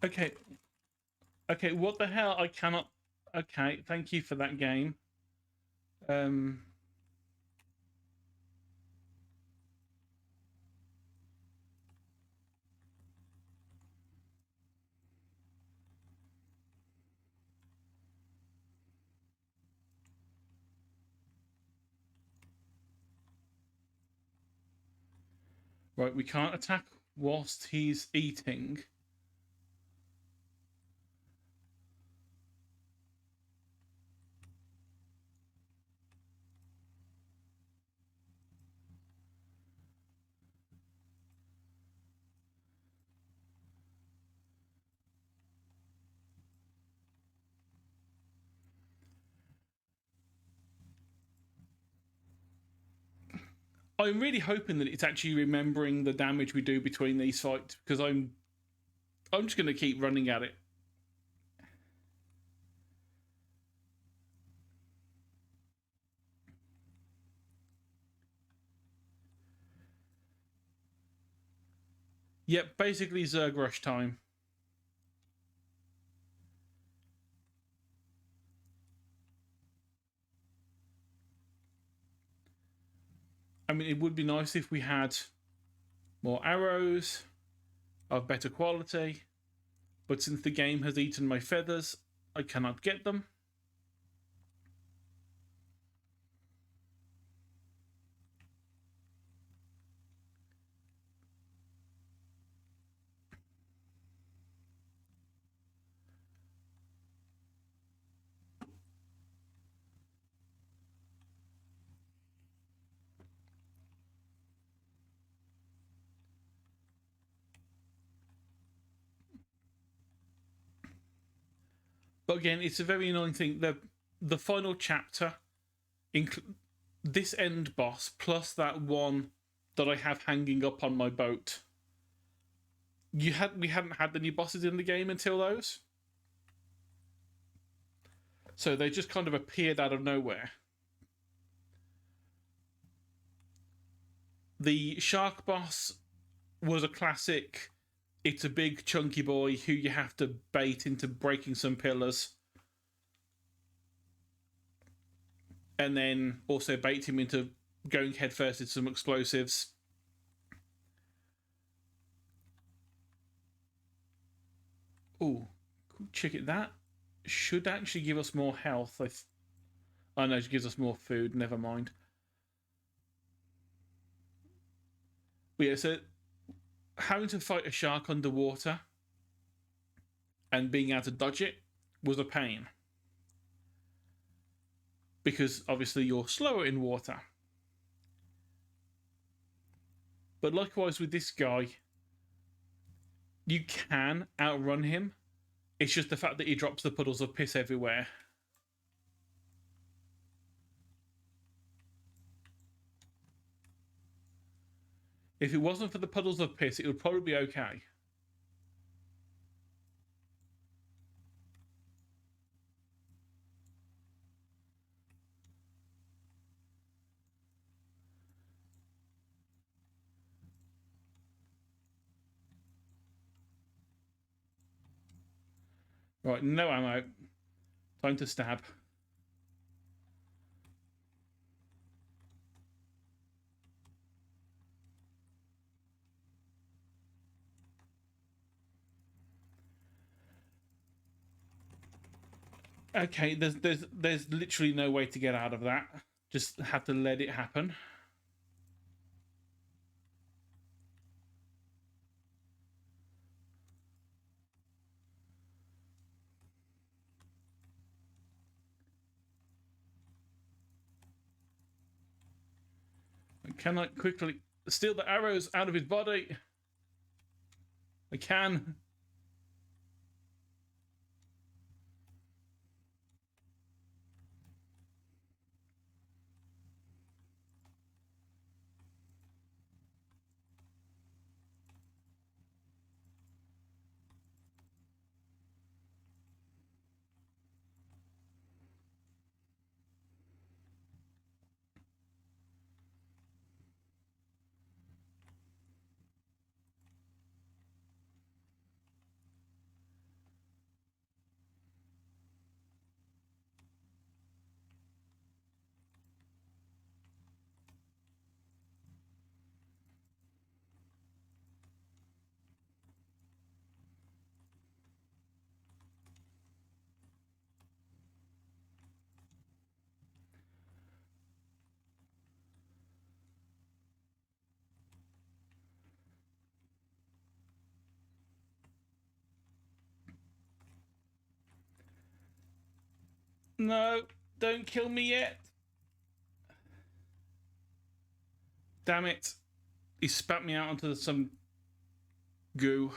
Speaker 1: Okay, okay, what the hell? I cannot. Okay, thank you for that game. Um, right, we can't attack whilst he's eating. I'm really hoping that it's actually remembering the damage we do between these fights, because I'm just going to keep running at it. Yep, basically Zerg Rush time. I mean, it would be nice if we had more arrows of better quality, but since the game has eaten my feathers, I cannot get them. But again, it's a very annoying thing. The final chapter, this end boss plus that one that I have hanging up on my boat. We hadn't had the new bosses in the game until those, so they just kind of appeared out of nowhere. The shark boss was a classic. It's a big chunky boy who you have to bait into breaking some pillars, and then also bait him into going headfirst into some explosives. Oh, check it. That should actually give us more health. I know it gives us more food. Never mind. But yeah, so having to fight a shark underwater and being able to dodge it was a pain, because obviously you're slower in water. But likewise with this guy, you can outrun him. It's just the fact that he drops the puddles of piss everywhere. If it wasn't for the puddles of piss, it would probably be okay. Right, no ammo. Time to stab. Okay, there's literally no way to get out of that. Just have to let it happen. Can I quickly steal the arrows out of his body? I can. No, don't kill me yet. Damn it. He spat me out onto some goo.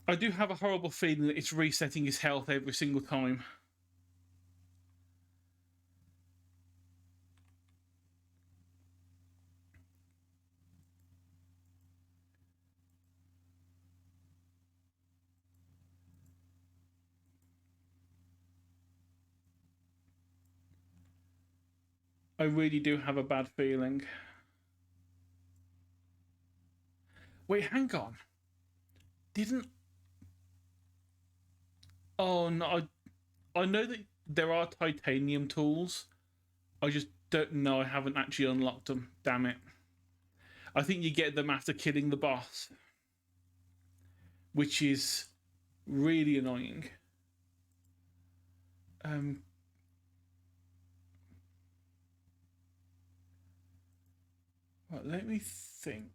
Speaker 1: I do have a horrible feeling that it's resetting his health every single time. I really do have a bad feeling. Wait, hang on. Didn't... Oh, no. I know that there are titanium tools. I just don't know. I haven't actually unlocked them. Damn it. I think you get them after killing the boss, which is really annoying. Right, let me think.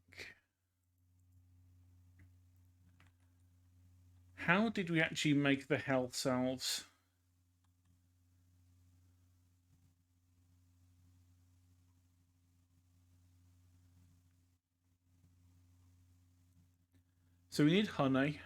Speaker 1: How did we actually make the health salves? So we need honey.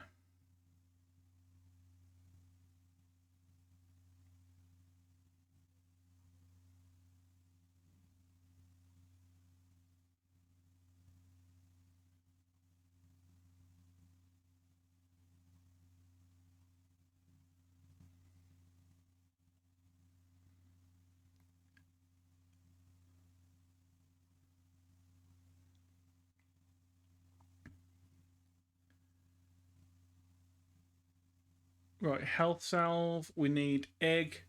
Speaker 1: Right, health salve. We need egg.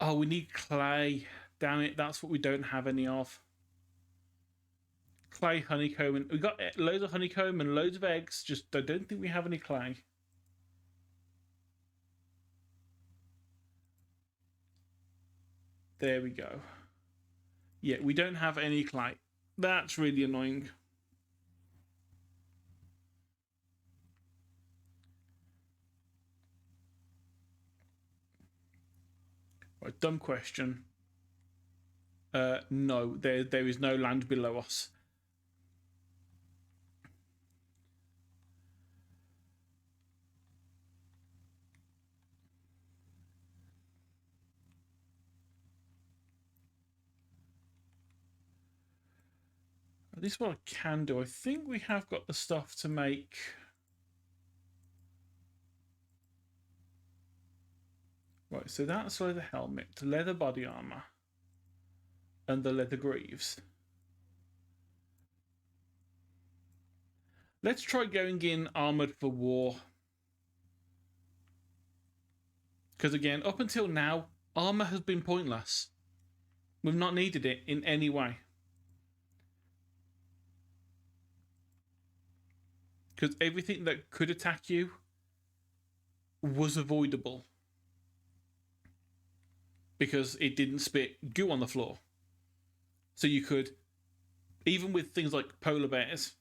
Speaker 1: Oh, we need clay. Damn it, that's what we don't have any of. Clay, honeycomb, and we got loads of honeycomb and loads of eggs. Just I don't think we have any clay. There we go. Yeah, we don't have any clay. That's really annoying. Right, dumb question. No, there is no land below us. At least what I can do. I think we have got the stuff to make. Right, so that's leather helmet, leather body armor, and the leather greaves. Let's try going in armored for war. Because again, up until now, armor has been pointless. We've not needed it in any way. because everything that could attack you was avoidable because it didn't spit goo on the floor. So you could, even with things like polar bears,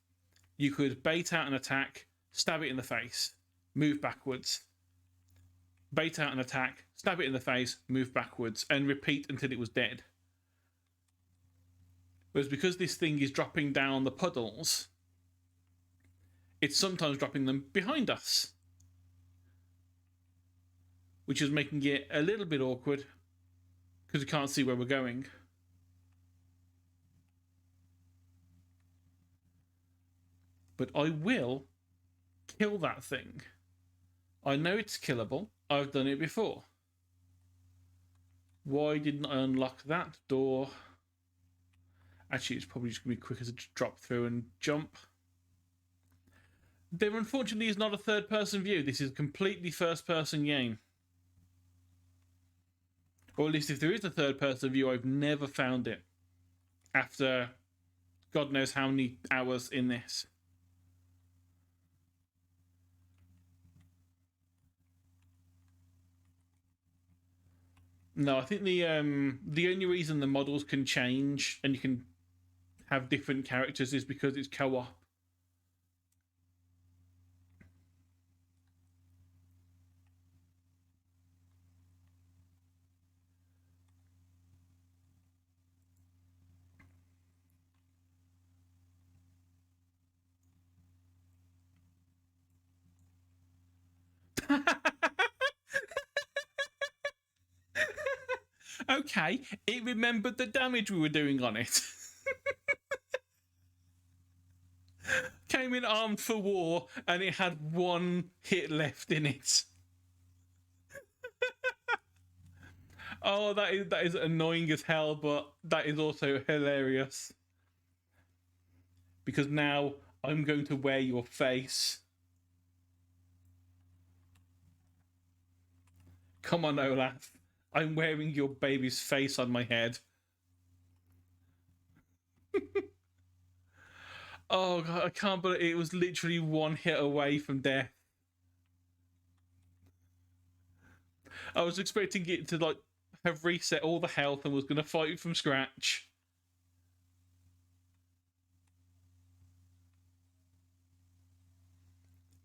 Speaker 1: you could bait out an attack, stab it in the face, move backwards, bait out an attack, stab it in the face, move backwards, and repeat until it was dead. Whereas because this thing is dropping down the puddles, it's sometimes dropping them behind us, which is making it a little bit awkward because we can't see where we're going. But I will kill that thing. I know it's killable. I've done it before. Why didn't I unlock that door? Actually, it's probably just going to be quicker to drop through and jump. There unfortunately is not a third-person view. This is a completely first-person game. Or at least if there is a third-person view, I've never found it. After God knows how many hours in this. No, I think the only reason the models can change and you can have different characters is because it's co-op. Okay, it remembered the damage we were doing on it. Came in armed for war and it had one hit left in it. Oh, that is annoying as hell, but that is also hilarious. Because now I'm going to wear your face. Come on, Olaf. I'm wearing your baby's face on my head. Oh, God, I can't believe it was literally one hit away from death. I was expecting it to, like, have reset all the health and was going to fight from scratch.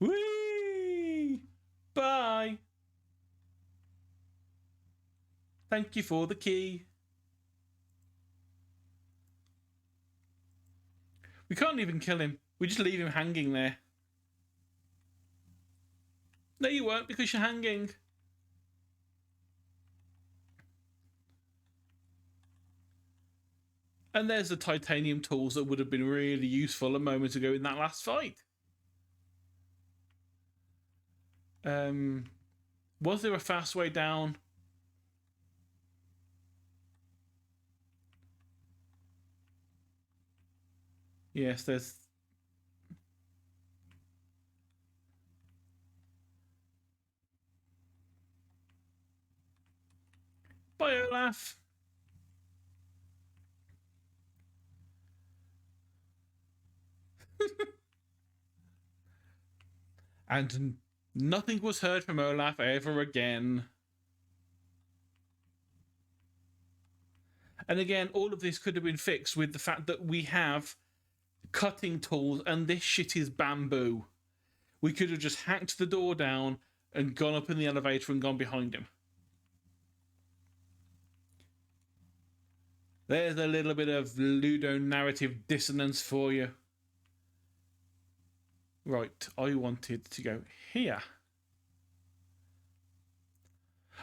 Speaker 1: Whee! Bye! Thank you for the key. We can't even kill him. We just leave him hanging there. No, you won't, because you're hanging. And there's the titanium tools that would have been really useful a moment ago in that last fight. Was there a fast way down? Yes, there's... Bye, Olaf. And nothing was heard from Olaf ever again. And again, all of this could have been fixed with the fact that we have cutting tools and this shit is bamboo. We could have just hacked the door down and gone up in the elevator and gone behind him. There's a little bit of ludonarrative dissonance for you. Right, I wanted to go here.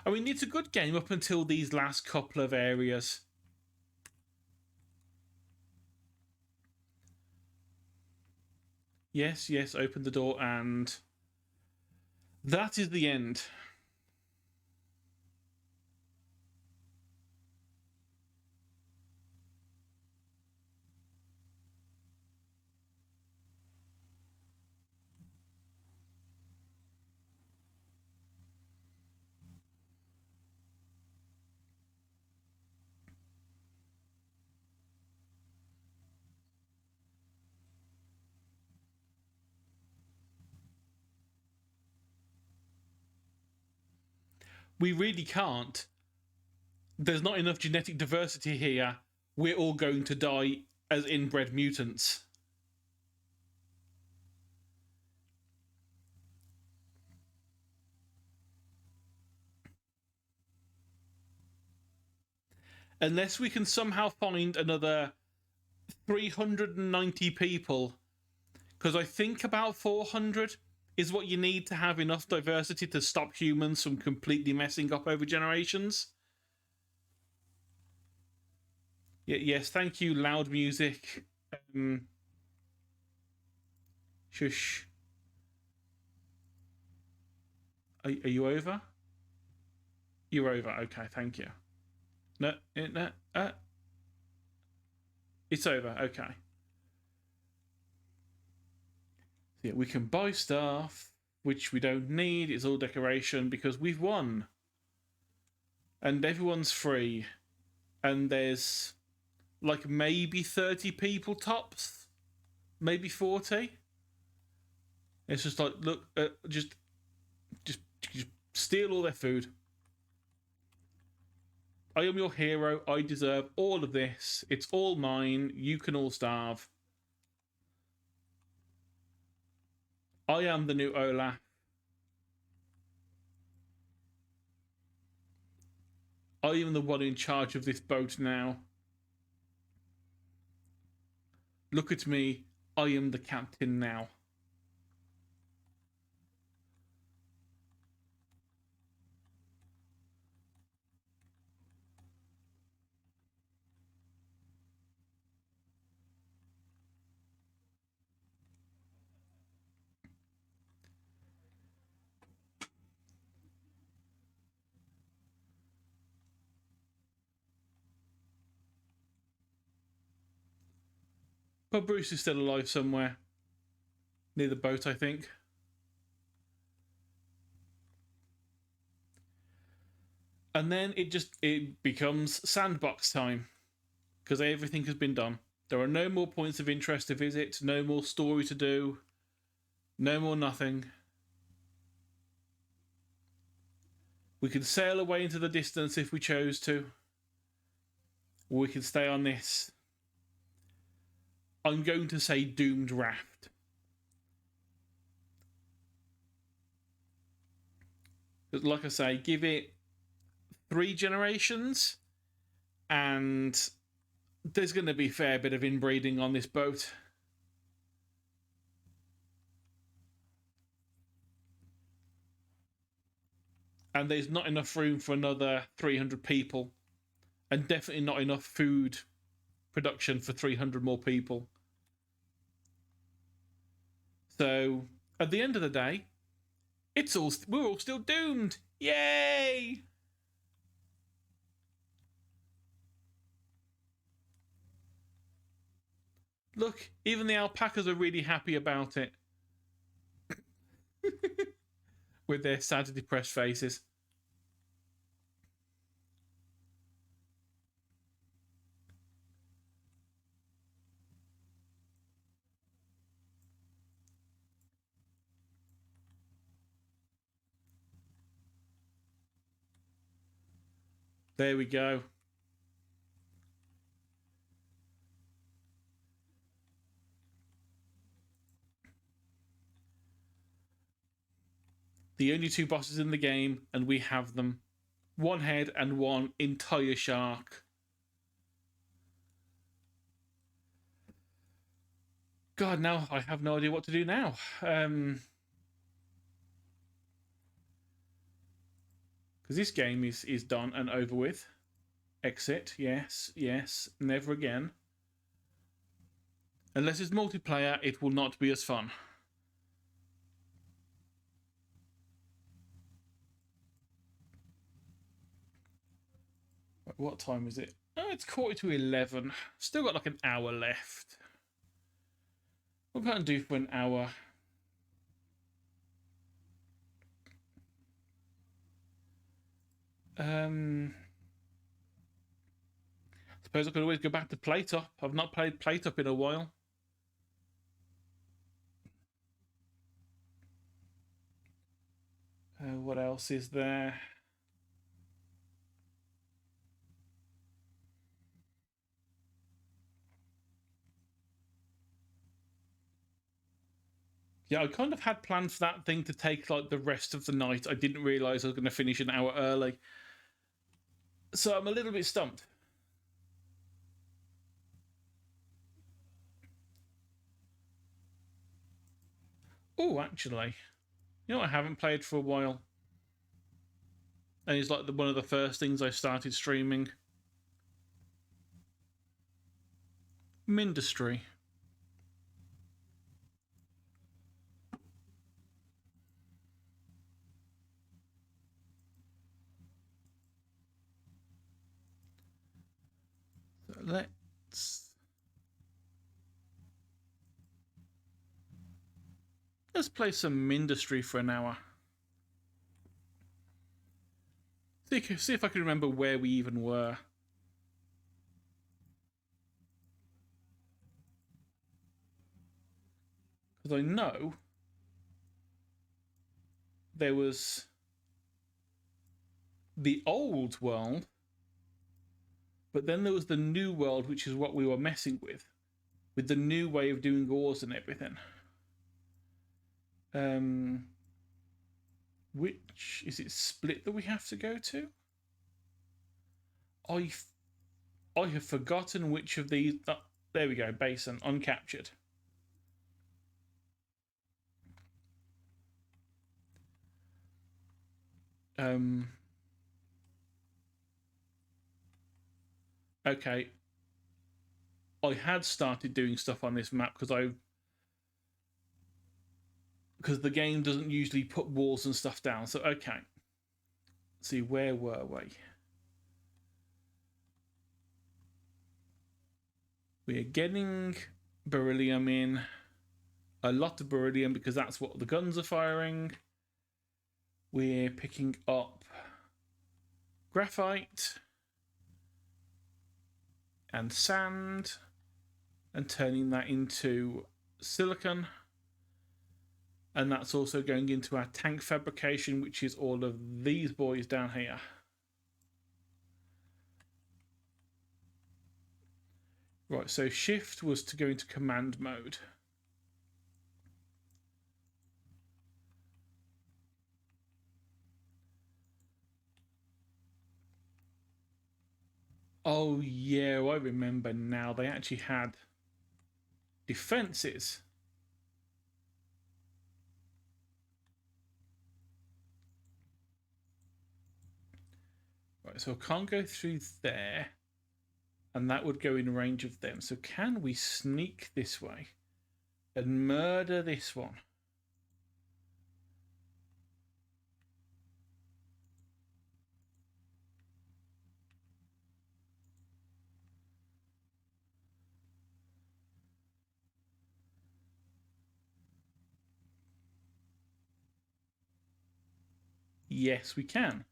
Speaker 1: I mean, it's a good game up until these last couple of areas. Yes, yes, open the door and... that is the end. We really can't. There's not enough genetic diversity here. We're all going to die as inbred mutants. Unless we can somehow find another 390 people, because I think about 400 is what you need to have enough diversity to stop humans from completely messing up over generations. Yes, thank you, loud music. Shush. Are you over? You're over. Okay, thank you. No, no, it's over. Okay. Yeah, we can buy stuff, which we don't need. It's all decoration because we've won. And everyone's free. And there's like maybe 30 people tops. Maybe 40. It's just like, look, just steal all their food. I am your hero. I deserve all of this. It's all mine. You can all starve. I am the new Olaf. I am the one in charge of this boat now. Look at me. I am the captain now. But Bruce is still alive somewhere. Near the boat, I think. And then it becomes sandbox time. Because everything has been done. There are no more points of interest to visit, no more story to do, no more nothing. We can sail away into the distance if we chose to. Or we can stay on this. I'm going to say doomed raft. But like I say, give it 3 generations and there's going to be a fair bit of inbreeding on this boat. And there's not enough room for another 300 people. And definitely not enough food production for 300 more people. So, at the end of the day, we're all still doomed. Yay! Look, even the alpacas are really happy about it. With their sad, depressed faces. There we go. The only 2 bosses in the game, and we have them. 1 head and 1 entire shark. God, now I have no idea what to do now. Because this game is done and over with. Exit, yes, yes, never again. Unless it's multiplayer, it will not be as fun. What time is it? Oh, it's 11:15. Still got like an hour left. What can I do for an hour? Suppose I could always go back to Playtop. I've not played Playtop in a while. What else is there? Yeah, I kind of had planned for that thing to take like the rest of the night. I didn't realise I was going to finish an hour early. So I'm a little bit stumped. Oh, actually, you know what I haven't played for a while? And it's like one of the first things I started streaming. Mindustry. So let's play some Mindustry for an hour. See if I can remember where we even were. Because I know there was the old world, but then there was the new world, which is what we were messing with the new way of doing ores and everything. Which is it? Split that we have to go to? I have forgotten which of these. There we go. Basin uncaptured. Okay. I had started doing stuff on this map because the game doesn't usually put walls and stuff down. So okay. Let's see, where were we? We're getting beryllium in. A lot of beryllium because that's what the guns are firing. We're picking up graphite and sand and turning that into silicon. And that's also going into our tank fabrication, which is all of these boys down here. Right, so shift was to go into command mode. Oh yeah, I remember now. They actually had defenses. Right, so I can't go through there. And that would go in range of them. So can we sneak this way and murder this one? Yes, we can.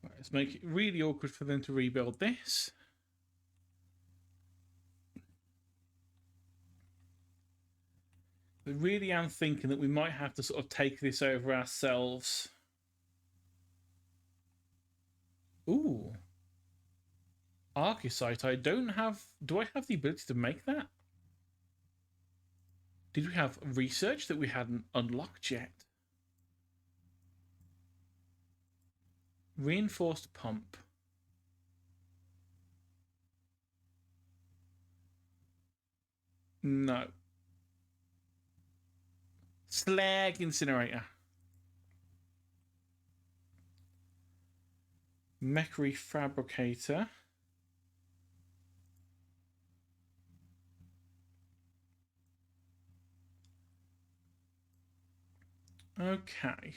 Speaker 1: Right, let's make it really awkward for them to rebuild this. I really am thinking that we might have to sort of take this over ourselves. Ooh. Archisite. I don't have. Do I have the ability to make that? Did we have research that we hadn't unlocked yet? Reinforced pump. No. Slag incinerator. Mech refabricator. Okay.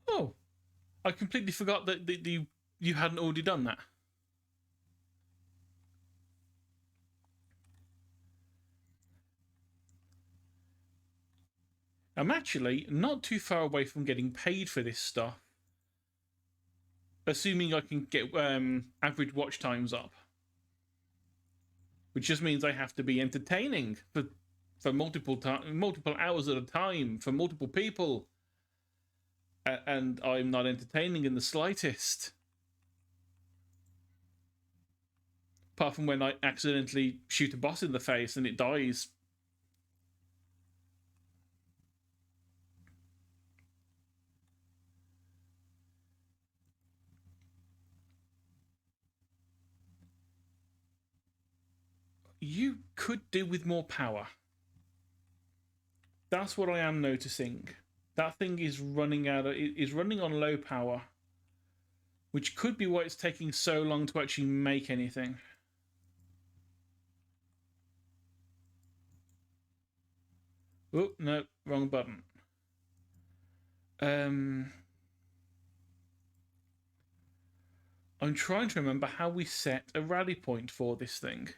Speaker 1: Oh, I completely forgot that you hadn't already done that. I'm actually not too far away from getting paid for this stuff, assuming I can get average watch times up, which just means I have to be entertaining for multiple hours at a time for multiple people, and I'm not entertaining in the slightest. Apart from when I accidentally shoot a boss in the face and it dies. You could do with more power. That's what I am noticing. That thing is running on low power, which could be why it's taking so long to actually make anything. Oh no, wrong button. I'm trying to remember how we set a rally point for this thing.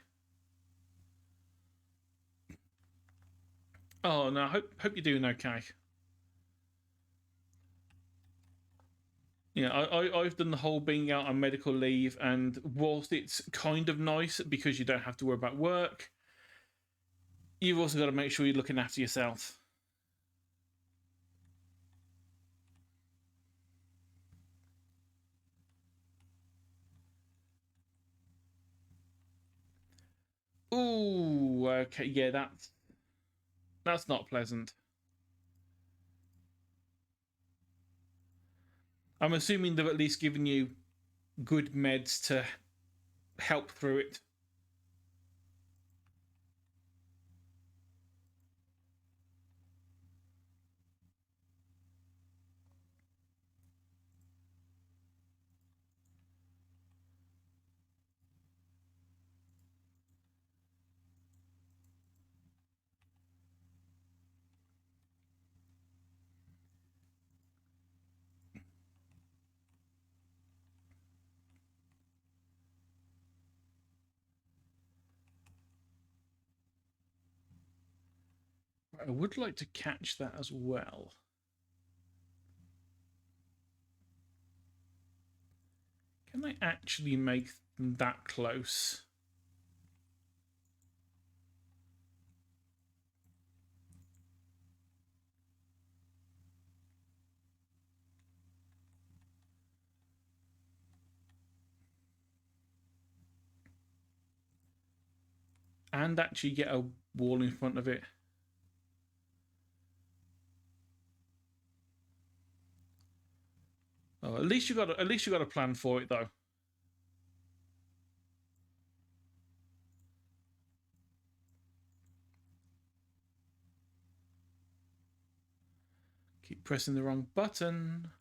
Speaker 1: Oh no, hope you're doing okay. Yeah, I've done the whole being out on medical leave, and whilst it's kind of nice because you don't have to worry about work, you've also got to make sure you're looking after yourself. Ooh, okay, yeah, that's not pleasant. I'm assuming they've at least given you good meds to help through it. I would like to catch that as well. Can I actually make them that close? And actually get a wall in front of it? Oh, at least you got a plan for it though. Keep pressing the wrong button.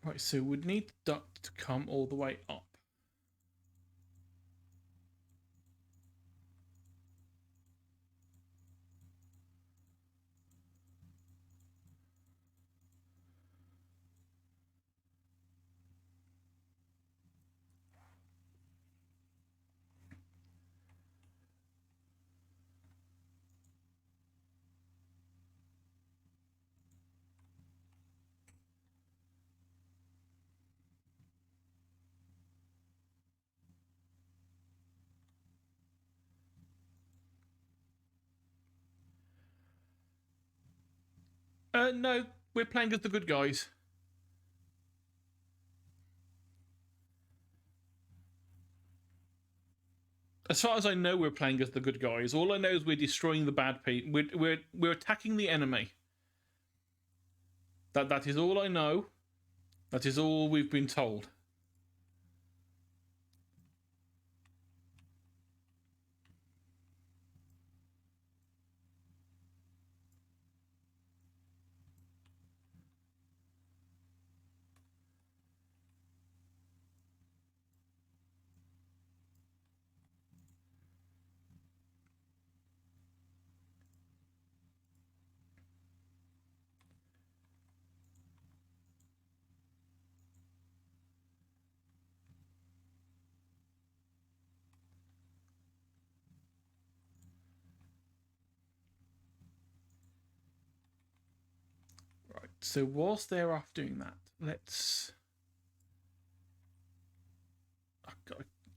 Speaker 1: Right, so we'd need the duct to come all the way up. No, we're playing as the good guys. As far as I know, we're playing as the good guys. All I know is we're destroying the bad people. We're attacking the enemy. That is all I know. That is all we've been told. Right. So whilst they're off doing that, let's.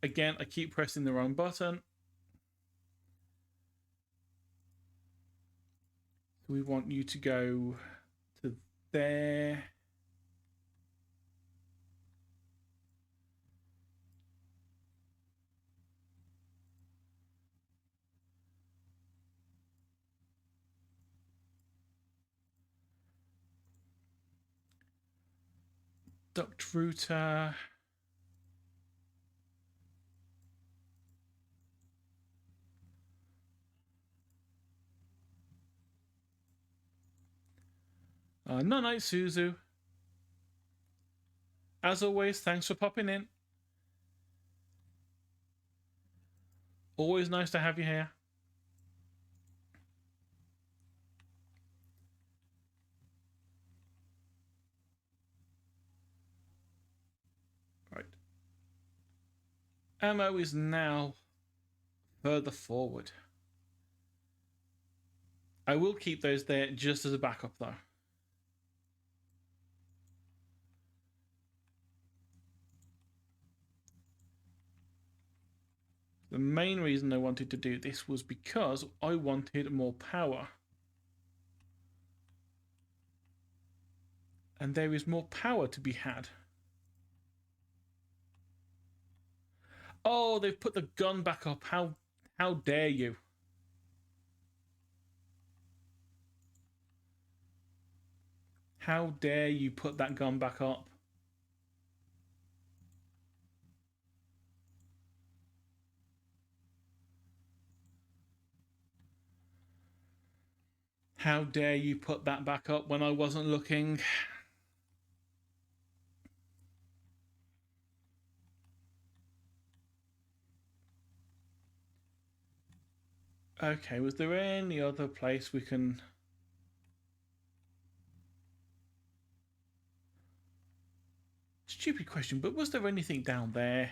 Speaker 1: Again, I keep pressing the wrong button. We want you to go to there. Duct router. No, Suzu. As always, thanks for popping in. Always nice to have you here. Right. Ammo is now further forward. I will keep those there just as a backup, though. The main reason I wanted to do this was because I wanted more power. And there is more power to be had. Oh, they've put the gun back up. How dare you? How dare you put that gun back up? How dare you put that back up when I wasn't looking? Okay, was there any other place we can... Stupid question, but was there anything down there?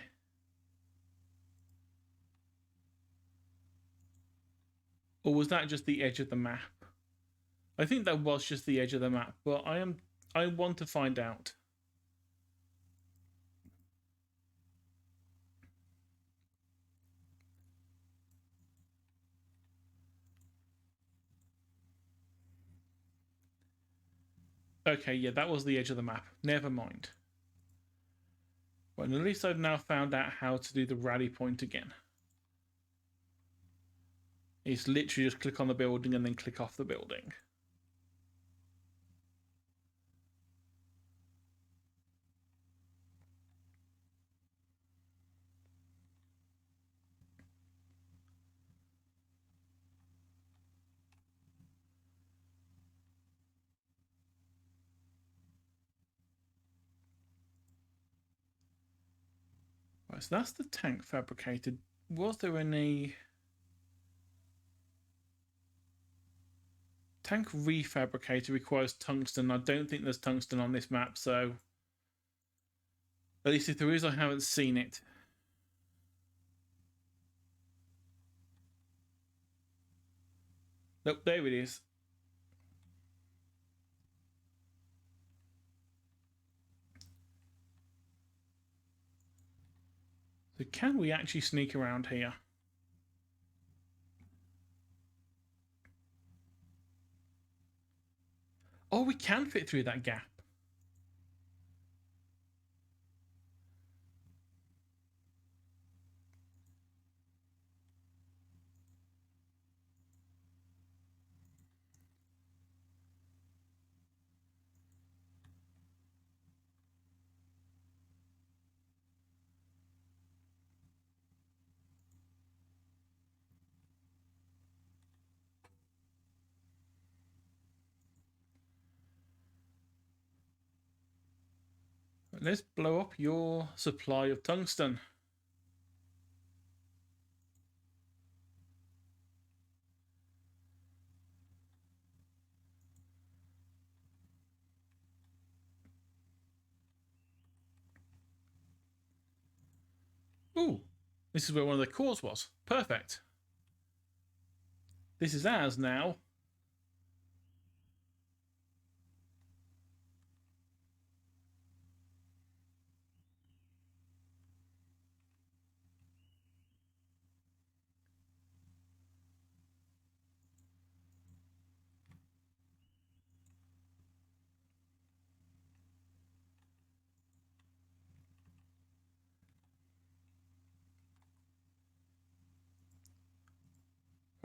Speaker 1: Or was that just the edge of the map? I think that was just the edge of the map, but I want to find out. Okay, yeah, that was the edge of the map. Never mind. Well, at least I've now found out how to do the rally point again. It's literally just click on the building and then click off the building. Right, so that's the tank fabricated. Was there any... Tank refabricator requires tungsten. I don't think there's tungsten on this map, so... At least if there is, I haven't seen it. Nope, there it is. So can we actually sneak around here? Oh, we can fit through that gap. Let's blow up your supply of tungsten. Ooh, this is where one of the cores was. Perfect. This is ours now.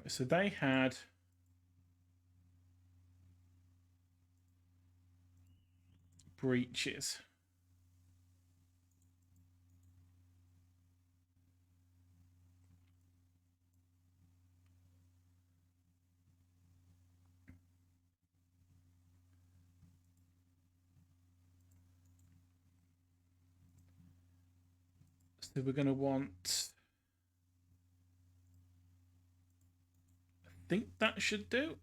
Speaker 1: Right, so they had breaches. So we're going to want... I think that should do.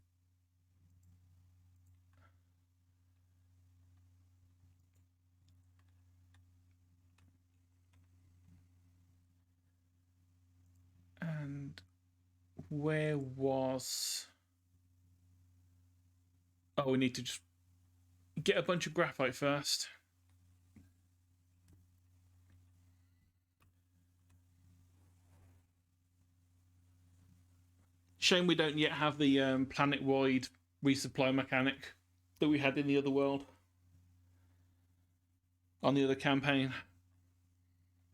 Speaker 1: And where was... Oh, we need to just get a bunch of graphite first. Shame we don't yet have the planet-wide resupply mechanic that we had in the other world. On the other campaign.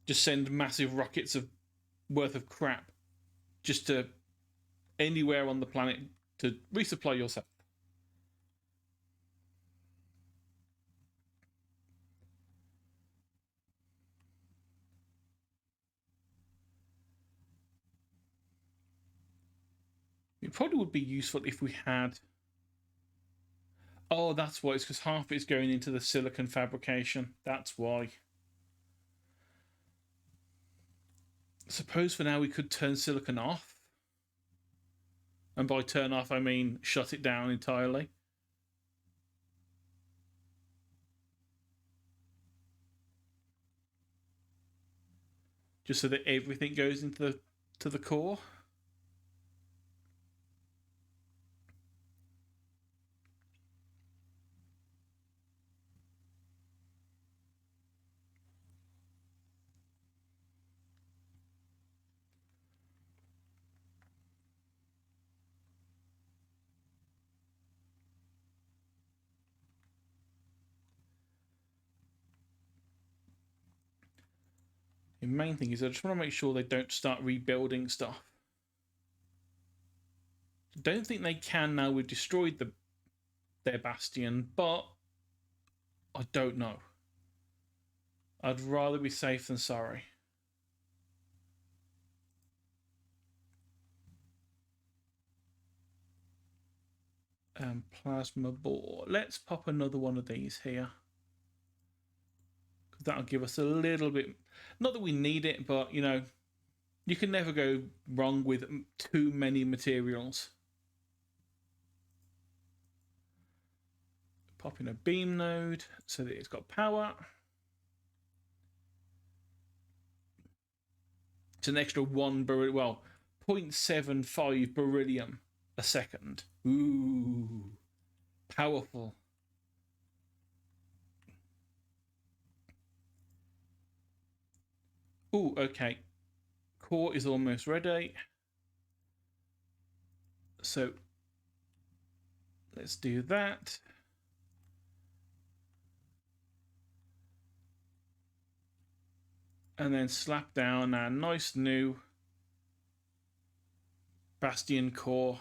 Speaker 1: Just send massive rockets of worth of crap just to anywhere on the planet to resupply yourself. It probably would be useful if we had... Oh, that's why. It's because half it's going into the silicon fabrication. That's why. Suppose for now we could turn silicon off. And by turn off, I mean shut it down entirely. Just so that everything goes into the core. The main thing is I just want to make sure they don't start rebuilding stuff. I don't think they can now we've destroyed their bastion, but I don't know. I'd rather be safe than sorry. Plasma bore. Let's pop another one of these here. Because that'll give us a little bit... Not that we need it, but, you know, you can never go wrong with too many materials. Pop in a beam node so that it's got power. It's an extra 0.75 beryllium a second. Ooh, powerful. Ooh, okay. Core is almost ready. So let's do that. And then slap down our nice new Bastion core.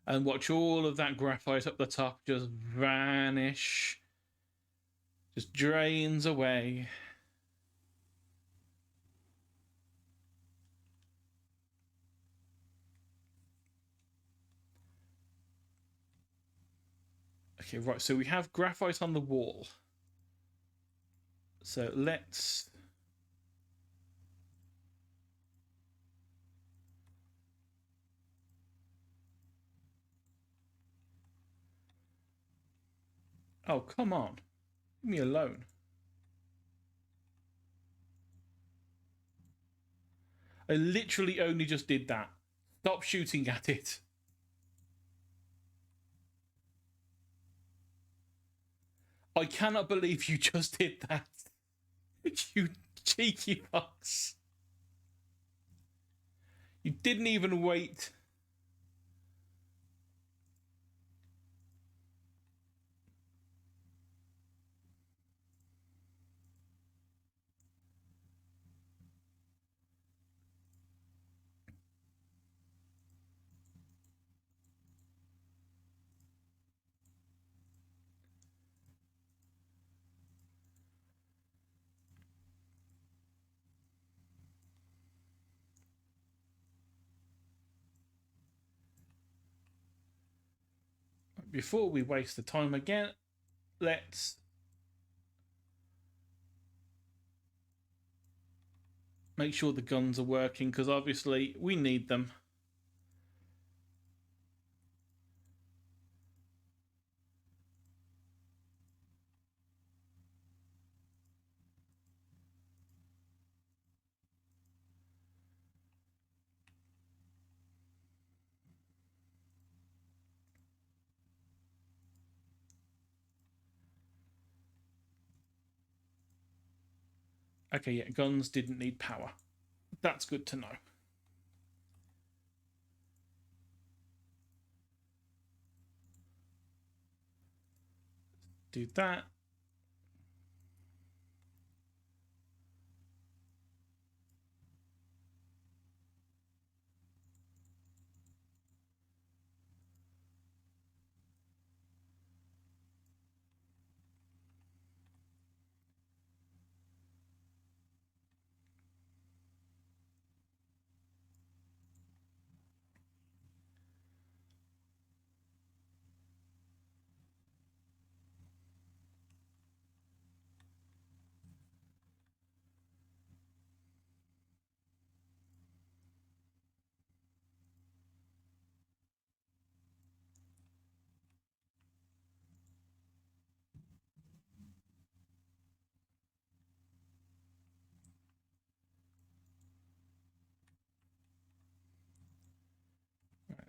Speaker 1: And watch all of that graphite up the top just vanish. Just drains away. Okay, right, so we have graphite on the wall. So let's... Oh, come on. Leave me alone. I literally only just did that. Stop shooting at it. I cannot believe you just did that. You cheeky fox. You didn't even wait. Before we waste the time again, let's make sure the guns are working, because obviously we need them. Okay, yeah, guns didn't need power. That's good to know. Do that.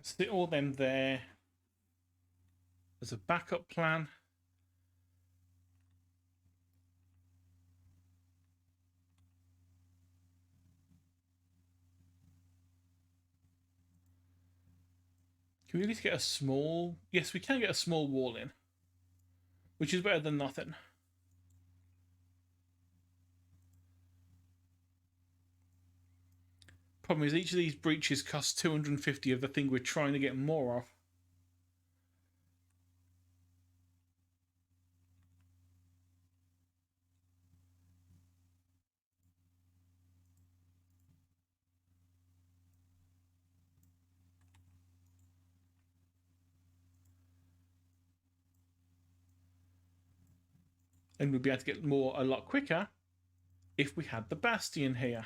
Speaker 1: Sit all them there as a backup plan. Can we at least get a small... Yes, we can get a small wall in, which is better than nothing. Problem is, each of these breaches costs 250 of the thing we're trying to get more of. And we'd be able to get more a lot quicker if we had the Bastion here.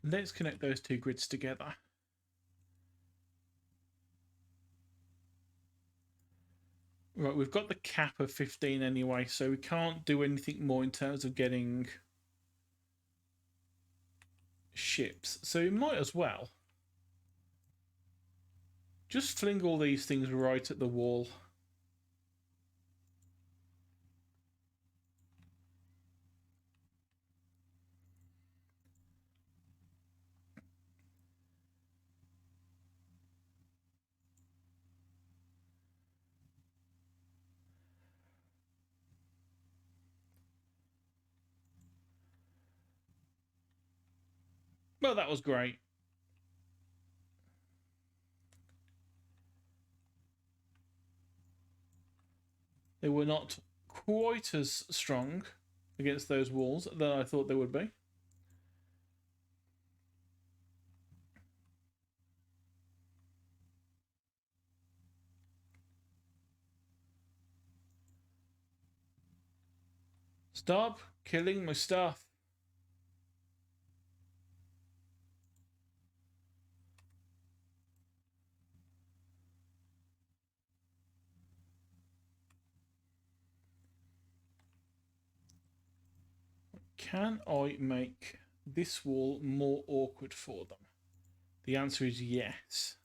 Speaker 1: Let's connect those two grids together. Right, we've got the cap of 15 anyway, so we can't do anything more in terms of getting ships. So we might as well just fling all these things right at the wall. Well, that was great. They were not quite as strong against those walls that I thought they would be. Stop killing my stuff. Can I make this wall more awkward for them? The answer is yes.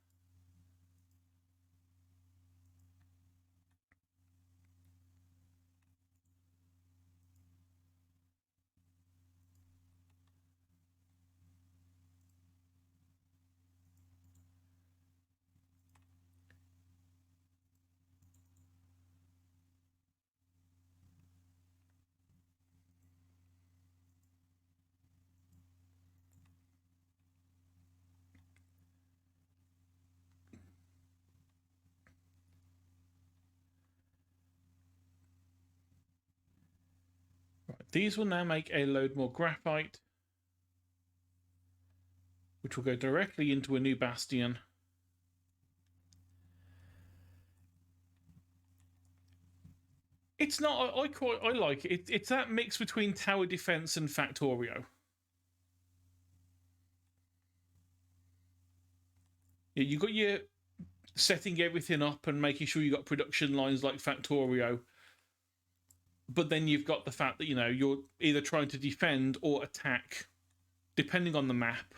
Speaker 1: Right, these will now make a load more graphite, which will go directly into a new bastion. It's not. I like it. It's that mix between tower defense and Factorio. Yeah, you got your setting everything up and making sure you got production lines like Factorio, but then you've got the fact that you're either trying to defend or attack, depending on the map.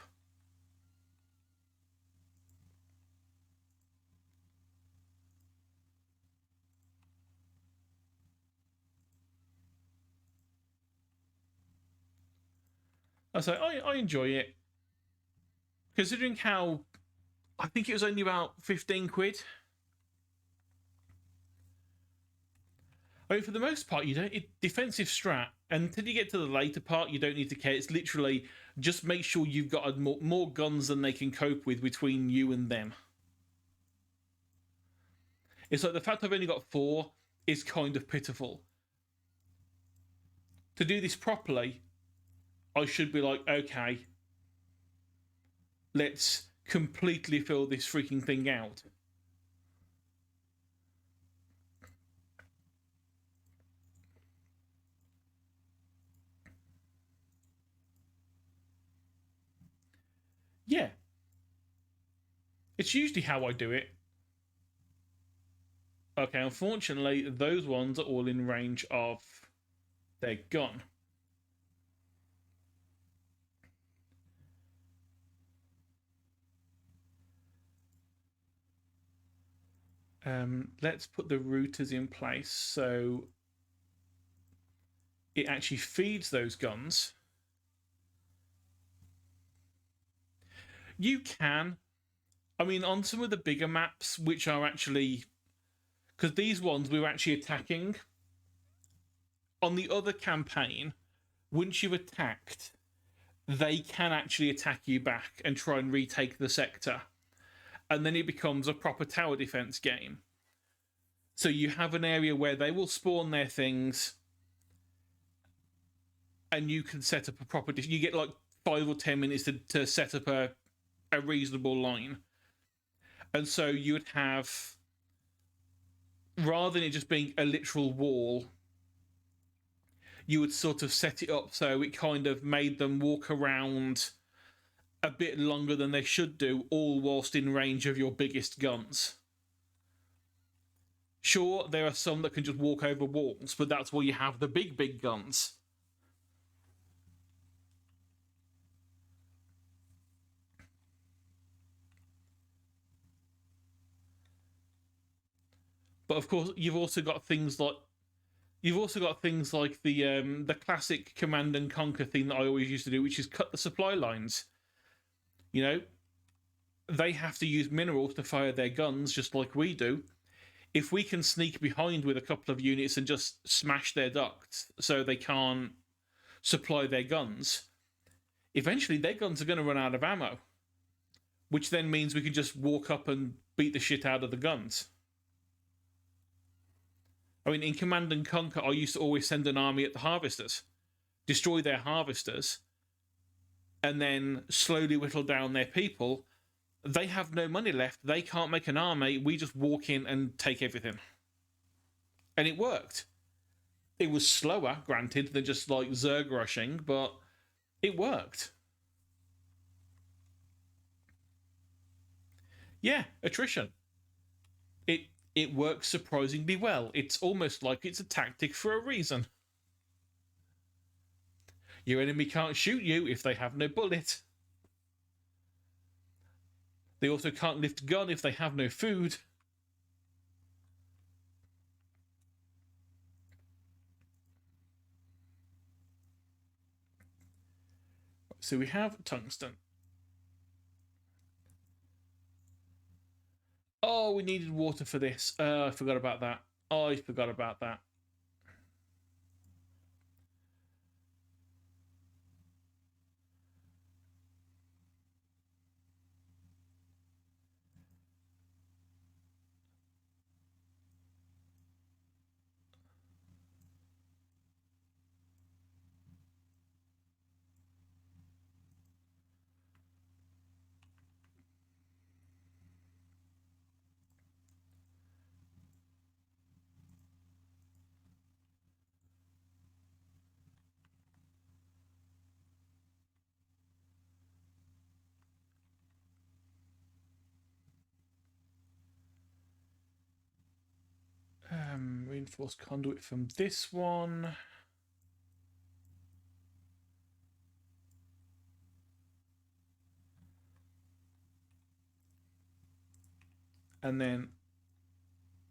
Speaker 1: I enjoy it, considering how I think it was only about 15 quid. I mean, for the most part, you don't. Defensive strat, and until you get to the later part, you don't need to care. It's literally just make sure you've got more guns than they can cope with between you and them. It's like the fact I've only got 4 is kind of pitiful. To do this properly, I should be like, okay, let's completely fill this freaking thing out. Yeah. It's usually how I do it. Okay, unfortunately, those ones are all in range of their gun. Let's put the routers in place so it actually feeds those guns. You can. I mean, on some of the bigger maps, which are actually. Because these ones we were actually attacking. On the other campaign, once you've attacked, they can actually attack you back and try and retake the sector. And then it becomes a proper tower defense game. So you have an area where they will spawn their things, and you can set up a proper. You get like 5 or 10 minutes to set up a reasonable line. And so you would have, rather than it just being a literal wall, you would sort of set it up so it kind of made them walk around a bit longer than they should do, all whilst in range of your biggest guns. Sure, there are some that can just walk over walls, but that's why you have the big guns. But of course, you've also got things like the classic Command and Conquer thing that I always used to do, which is cut the supply lines. You know, they have to use minerals to fire their guns just like we do. If we can sneak behind with a couple of units and just smash their ducts so they can't supply their guns, eventually their guns are going to run out of ammo, which then means we can just walk up and beat the shit out of the guns. I mean, in Command and Conquer, I used to always send an army at the harvesters, destroy their harvesters, and then slowly whittle down their people. They have no money left. They can't make an army. We just walk in and take everything. And it worked. It was slower, granted, than just like Zerg rushing, but it worked. Yeah, attrition. It works surprisingly well. It's almost like it's a tactic for a reason. Your enemy can't shoot you if they have no bullet. They also can't lift a gun if they have no food. So we have tungsten. Oh, we needed water for this. I forgot about that. I forgot about that. Reinforced conduit from this one. And then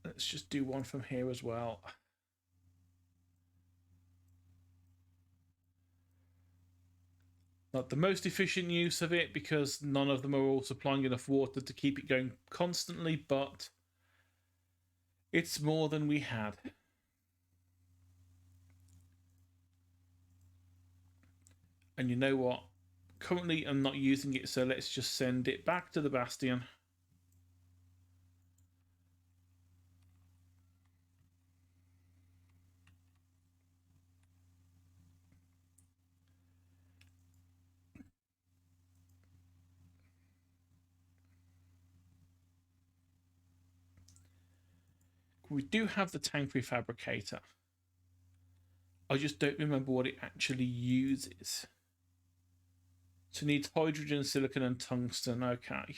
Speaker 1: let's just do one from here as well. Not the most efficient use of it because none of them are all supplying enough water to keep it going constantly, but it's more than we had. And you know what? Currently I'm not using it, so let's just send it back to the Bastion. We do have the tank prefabricator. I just don't remember what it actually uses. So it needs hydrogen, silicon, and tungsten. Okay.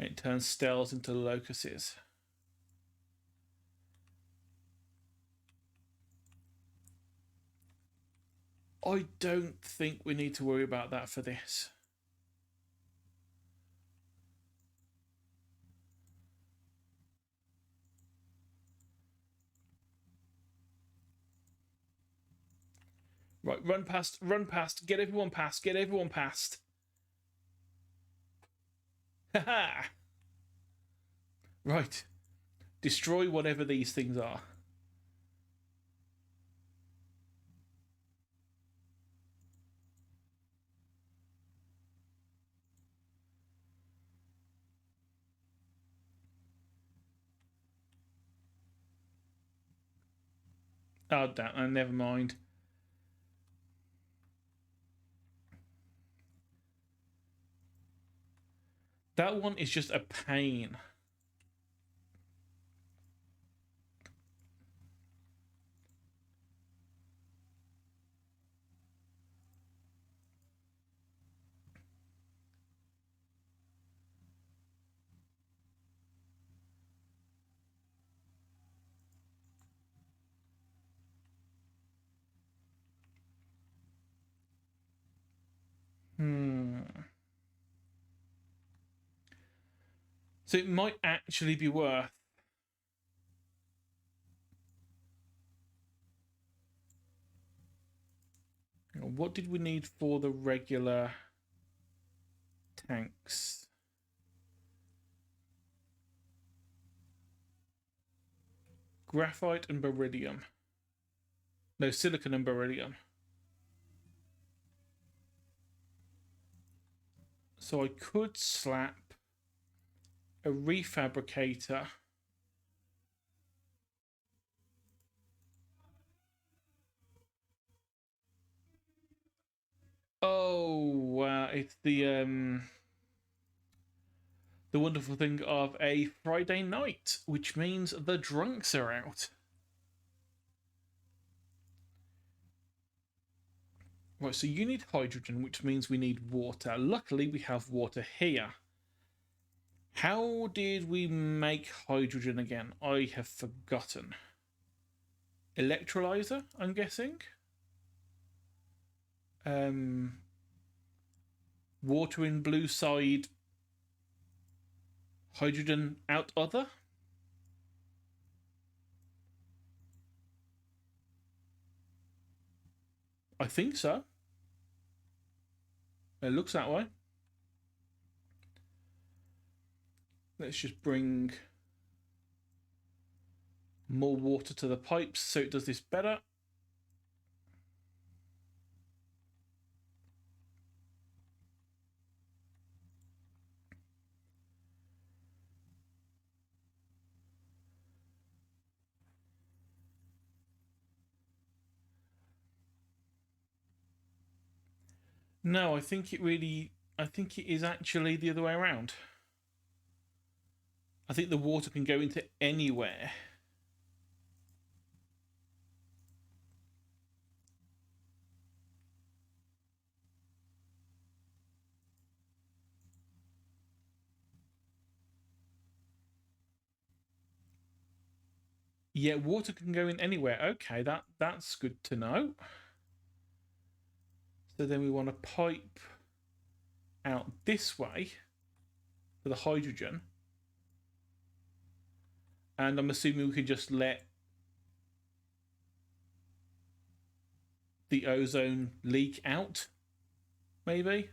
Speaker 1: And it turns stels into locuses. I don't think we need to worry about that for this. Right, run past, get everyone past, get everyone past. Haha! Right. Destroy whatever these things are. Oh, damn, never mind. That one is just a pain. So it might actually be worth. What did we need for the regular tanks? Graphite and beryllium. No, silicon and beryllium. So I could slap a refabricator. Oh, it's the wonderful thing of a Friday night, which means the drunks are out. Right, so you need hydrogen, which means we need water. Luckily, we have water here. How did we make hydrogen again? I have forgotten. Electrolyzer, I'm guessing. Water in blue side, hydrogen out other. I think so. It looks that way. Let's just bring more water to the pipes so it does this better. No, I think it is actually the other way around. I think the water can go into anywhere. Yeah, water can go in anywhere. Okay, that's good to know. So then we want to pipe out this way for the hydrogen. And I'm assuming we can just let the ozone leak out, maybe?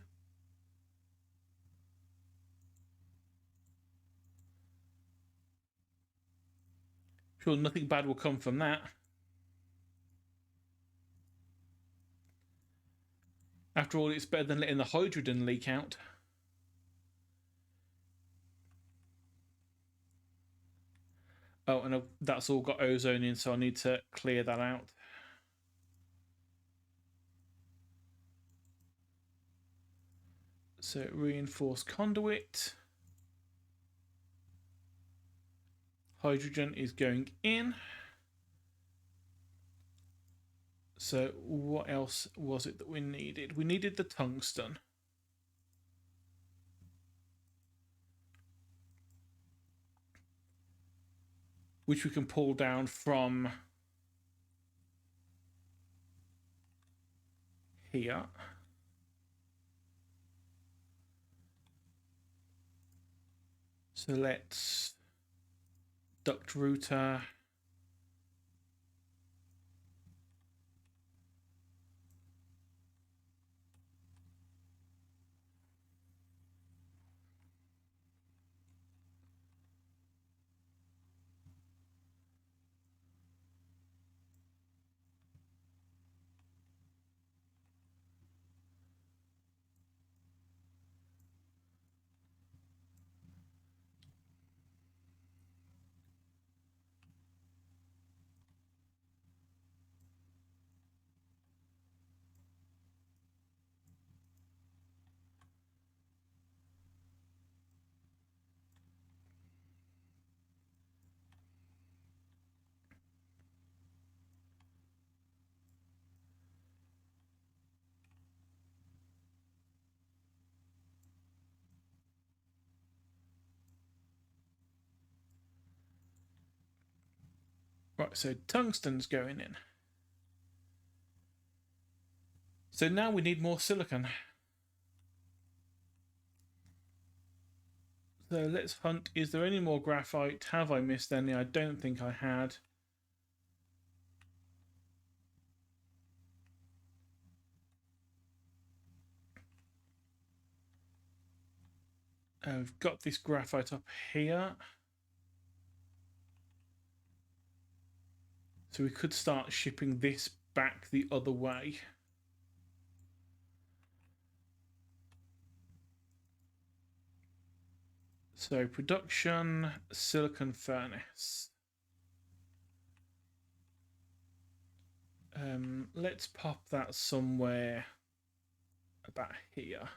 Speaker 1: Sure, nothing bad will come from that. After all, it's better than letting the hydrogen leak out. Oh, and that's all got ozone in, so I need to clear that out. So reinforced conduit. Hydrogen is going in. So what else was it that we needed? We needed the tungsten. Which we can pull down from here. So let's duct router. Right, so tungsten's going in. So now we need more silicon. So let's hunt. Is there any more graphite? Have I missed any? I don't think I had. We've got this graphite up here. So we could start shipping this back the other way. So production, silicon furnace. Let's pop that somewhere about here.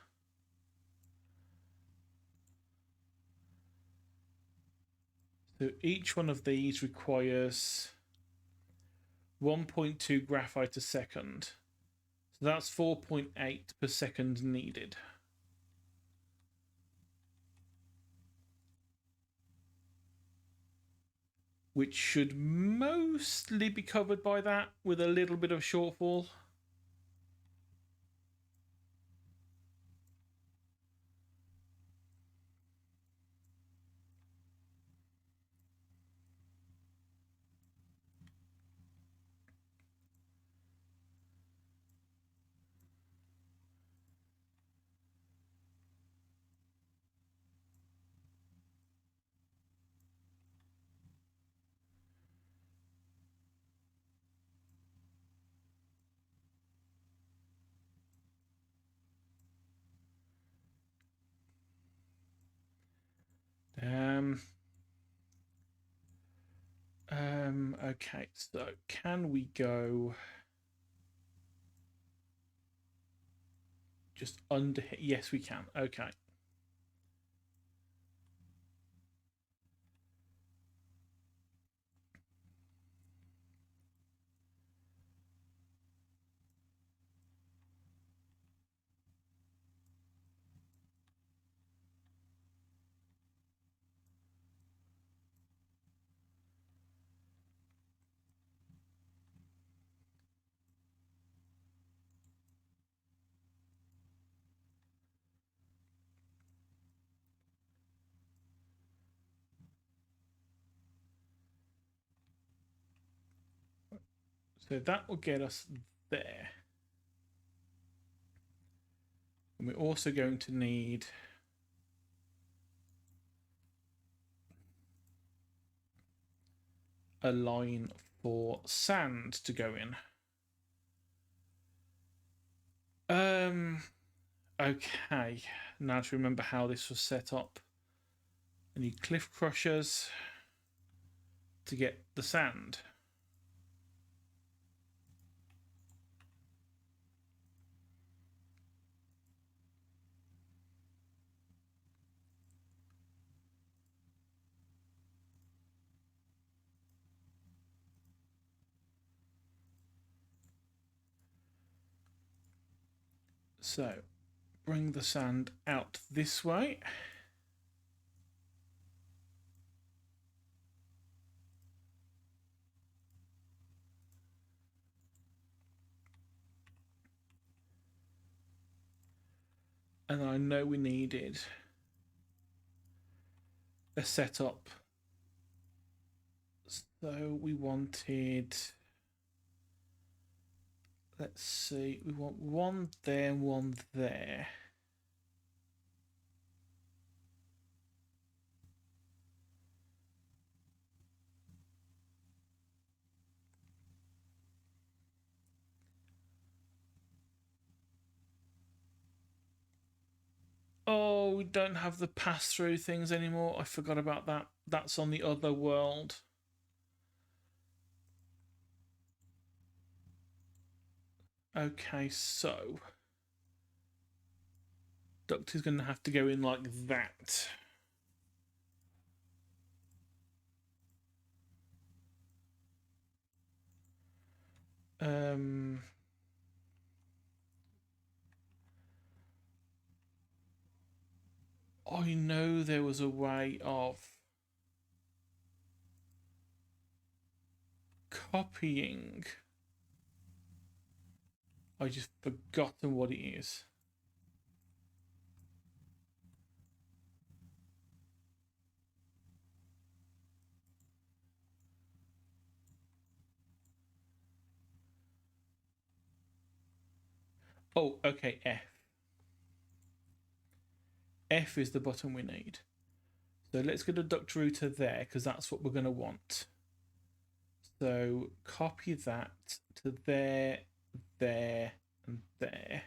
Speaker 1: So each one of these requires 1.2 graphite a second. So that's 4.8 per second needed. Which should mostly be covered by that with a little bit of shortfall. Okay, so can we go just under here? Yes, we can. Okay. So that will get us there. And we're also going to need a line for sand to go in. Okay. Now to remember how this was set up. I need cliff crushers to get the sand. So bring the sand out this way. And I know we needed a setup. So we wanted, let's see, we want one there and one there. Oh, we don't have the pass-through things anymore. I forgot about that. That's on the other world. Okay, so duct is going to have to go in like that. I know there was a way of copying. I just forgotten what it is. Oh, okay, F. F is the button we need. So let's get a duct router there because that's what we're going to want. So copy that to there, there, and there.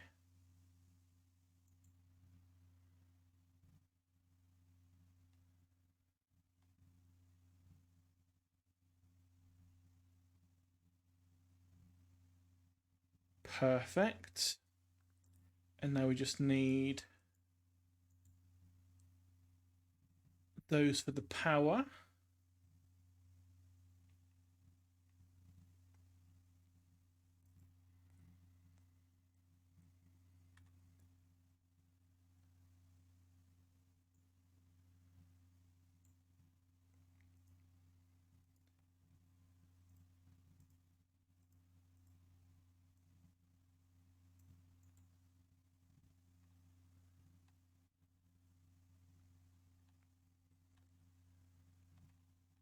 Speaker 1: Perfect. And now we just need those for the power.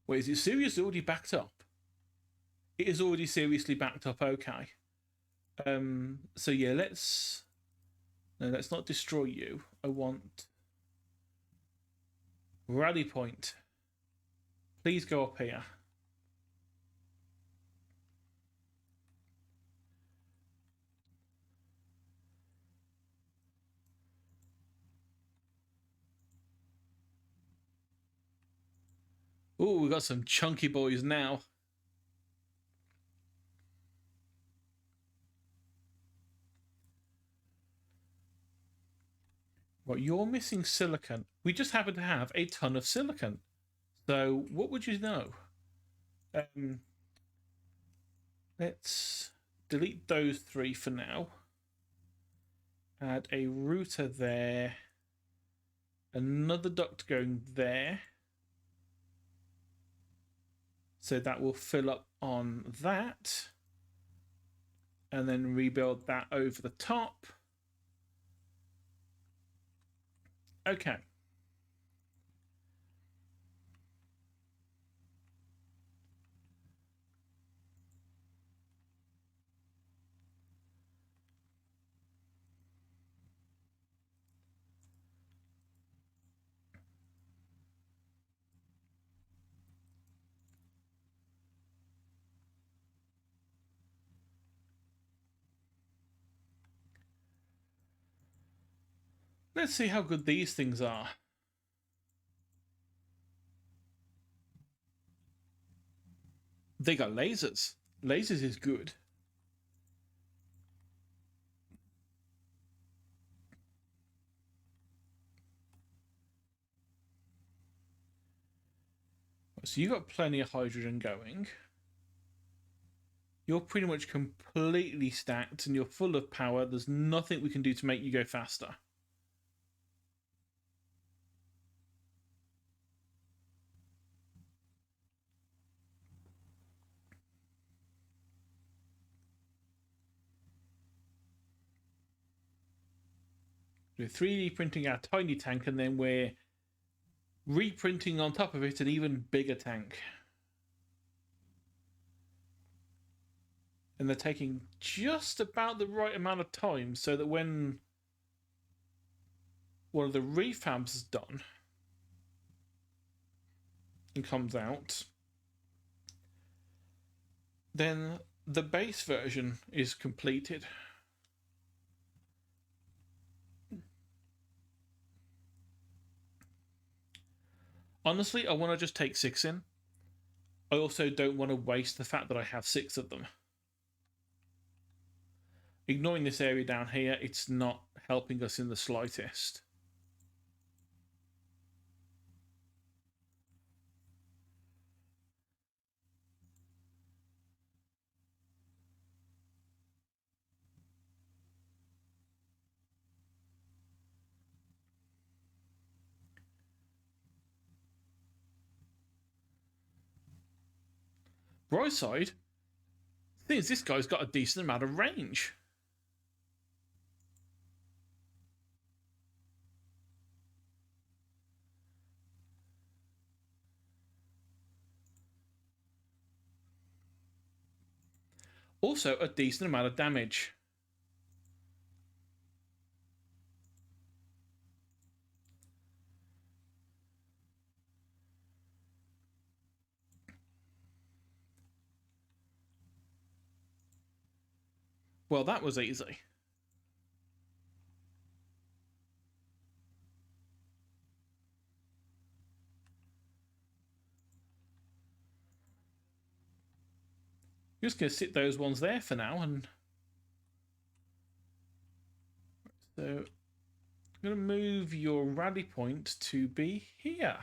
Speaker 1: Wait, is it seriously already backed up? It is already seriously backed up, okay. So yeah, let's not destroy you. I want rally point. Please go up here. Oh, we got some chunky boys now. Right, you're missing silicon. We just happen to have a ton of silicon. So what would you know? Um, let's delete those three for now. Add a router there. Another duct going there. So that will fill up on that. And then rebuild that over the top. Okay. Let's see how good these things are. They got lasers. Lasers is good. So you got plenty of hydrogen going. You're pretty much completely stacked and you're full of power. There's nothing we can do to make you go faster. We're 3D printing our tiny tank and then we're reprinting on top of it an even bigger tank. And they're taking just about the right amount of time so that when one of the refabs is done and comes out, then the base version is completed. Honestly, I want to just take 6 in. I also don't want to waste the fact that I have 6 of them. Ignoring this area down here, it's not helping us in the slightest. Right side, the thing is, this guy's got a decent amount of range. Also, a decent amount of damage. Well, that was easy. You're just going to sit those ones there for now. And so I'm going to move your rally point to be here.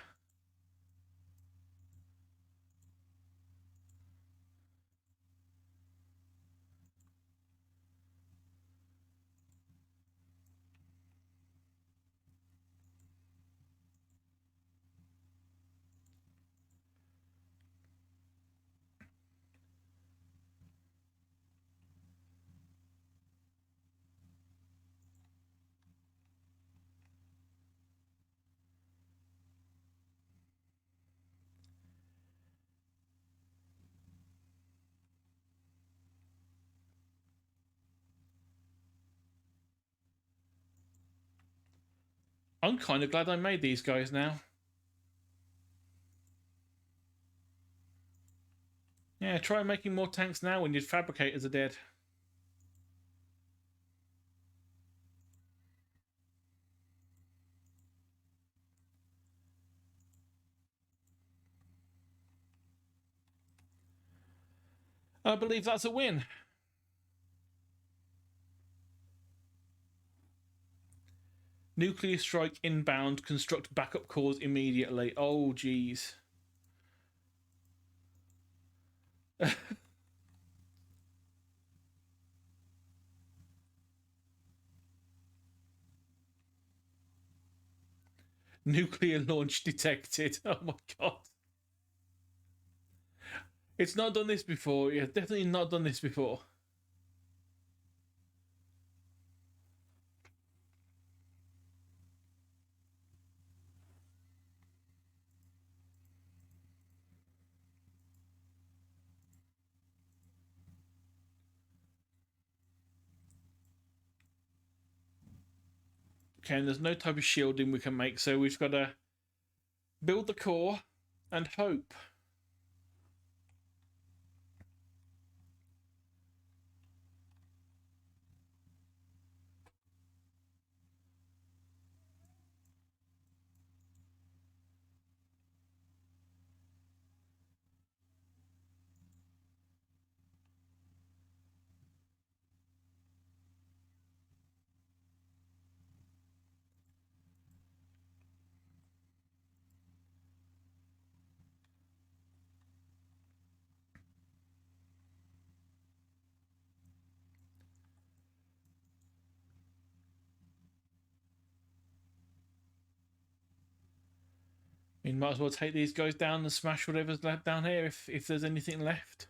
Speaker 1: I'm kind of glad I made these guys now. Yeah, try making more tanks now when your fabricators are dead. I believe that's a win. Nuclear strike inbound. Construct backup cores immediately. Oh, geez. Nuclear launch detected. Oh my god. It's not done this before. Yeah, definitely not done this before. Okay, and there's no type of shielding we can make, so we've got to build the core and hope. We might as well take these guys down and smash whatever's left down here if there's anything left.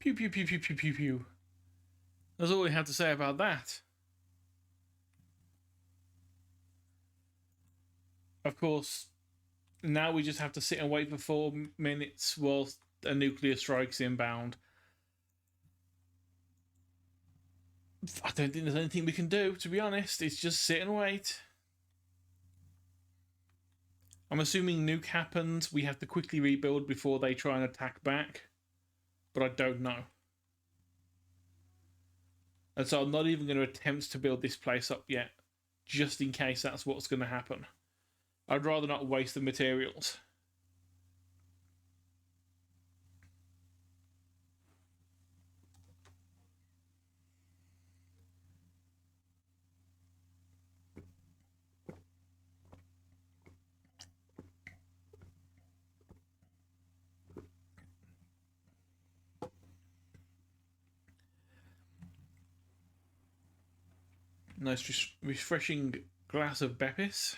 Speaker 1: Pew pew pew pew pew pew pew. That's all we have to say about that. Of course, now we just have to sit and wait for 4 minutes whilst a nuclear strike's inbound. I don't think there's anything we can do, to be honest. It's just sit and wait. I'm assuming nuke happens. We have to quickly rebuild before they try and attack back. But I don't know. And so I'm not even going to attempt to build this place up yet, just in case that's what's going to happen. I'd rather not waste the materials. Nice refreshing glass of Beppis.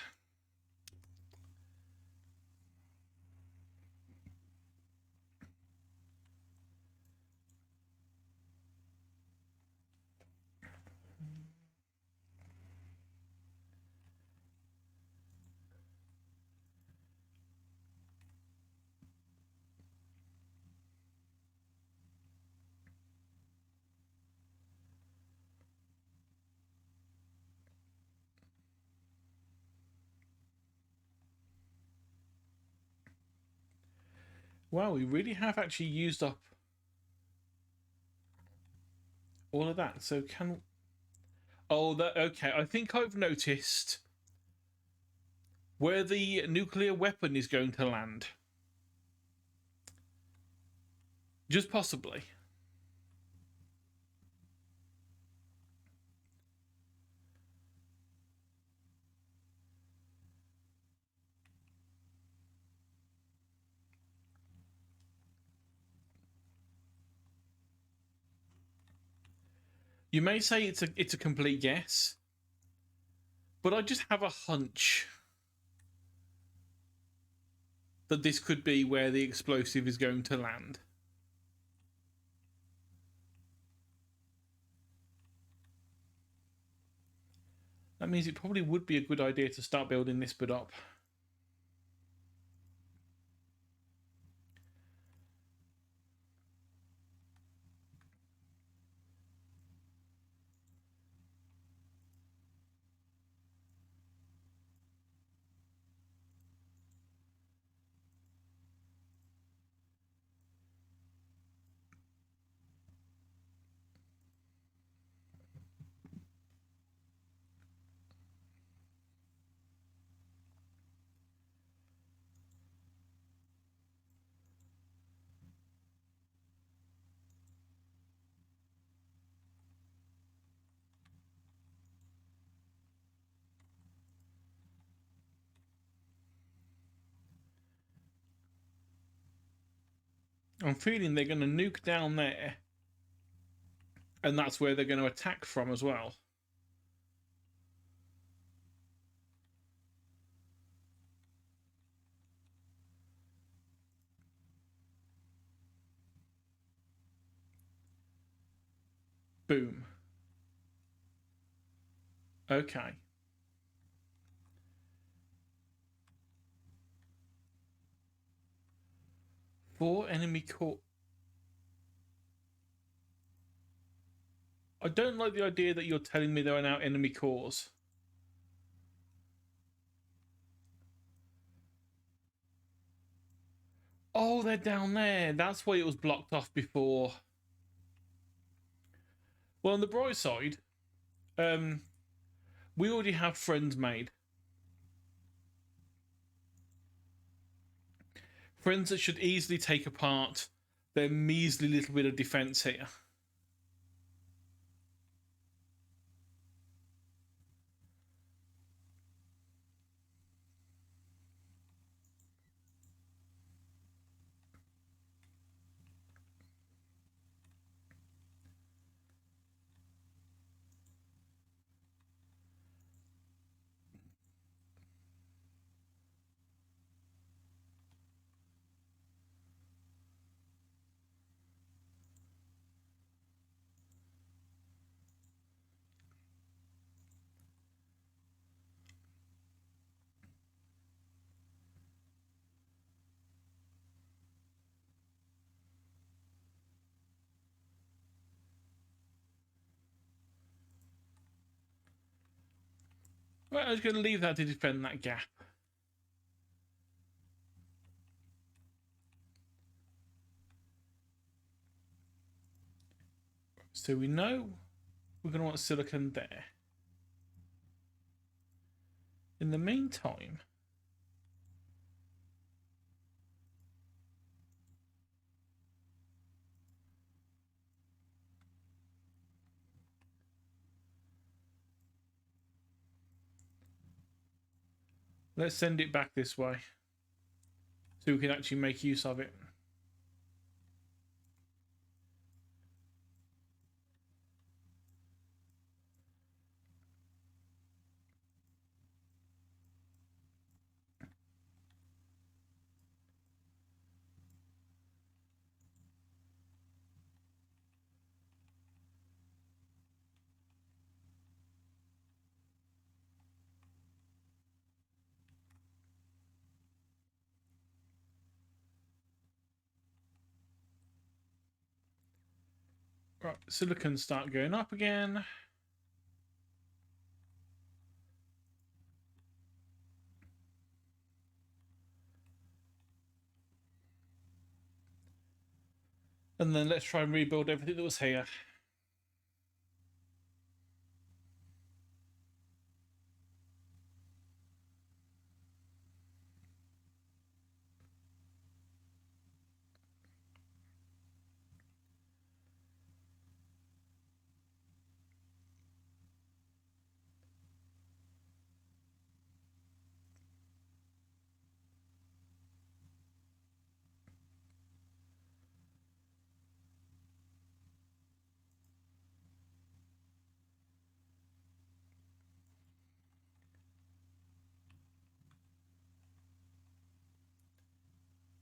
Speaker 1: Wow, we really have actually used up all of that. So can... Oh, that okay. I think I've noticed where the nuclear weapon is going to land. Just possibly. You may say it's a complete guess, but I just have a hunch that this could be where the explosive is going to land. That means it probably would be a good idea to start building this bit up. I'm feeling they're going to nuke down there, and that's where they're going to attack from as well. Boom. Okay. Four enemy core. I don't like the idea that you're telling me there are now enemy cores. Oh, they're down there. That's why it was blocked off before. Well, on the bright side, we already have friends made. Friends that should easily take apart their measly little bit of defense here. Right, I was going to leave that to defend that gap. So we know we're going to want silicon there. In the meantime, let's send it back this way so we can actually make use of it. Right, silicon start going up again. And then let's try and rebuild everything that was here.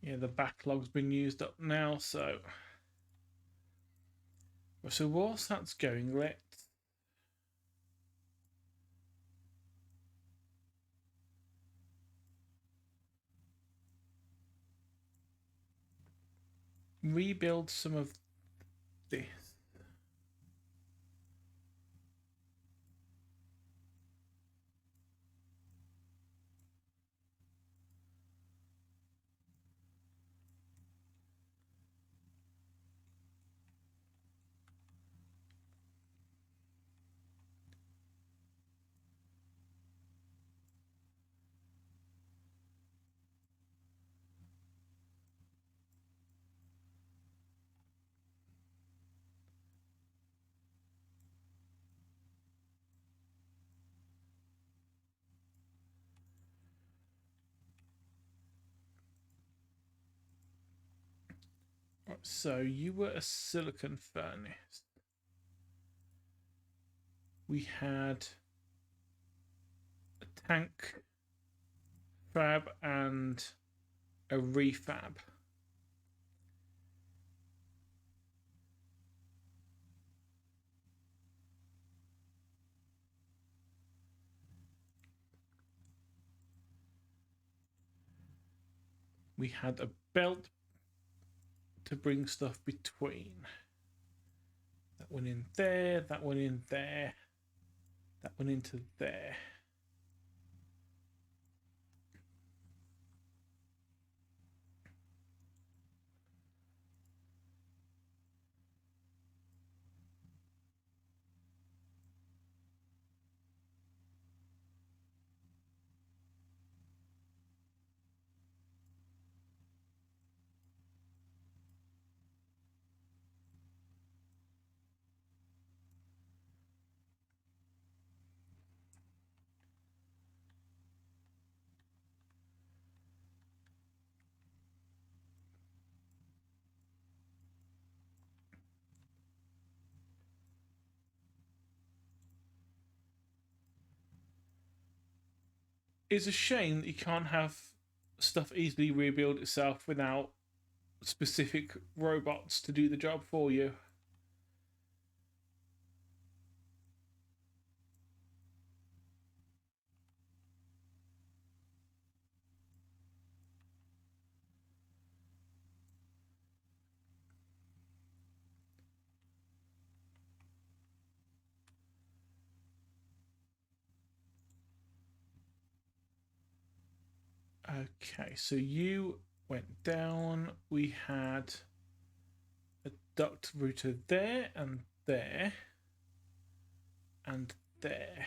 Speaker 1: Yeah, the backlog's been used up now, so whilst that's going, let's rebuild some of this. Right, so you were a silicon furnace. We had a tank fab and a refab. We had a belt to bring stuff between. That went in there, that went in there, that went into there. It's a shame that you can't have stuff easily rebuild itself without specific robots to do the job for you. Okay, so you went down. We had a duct router there and there and there.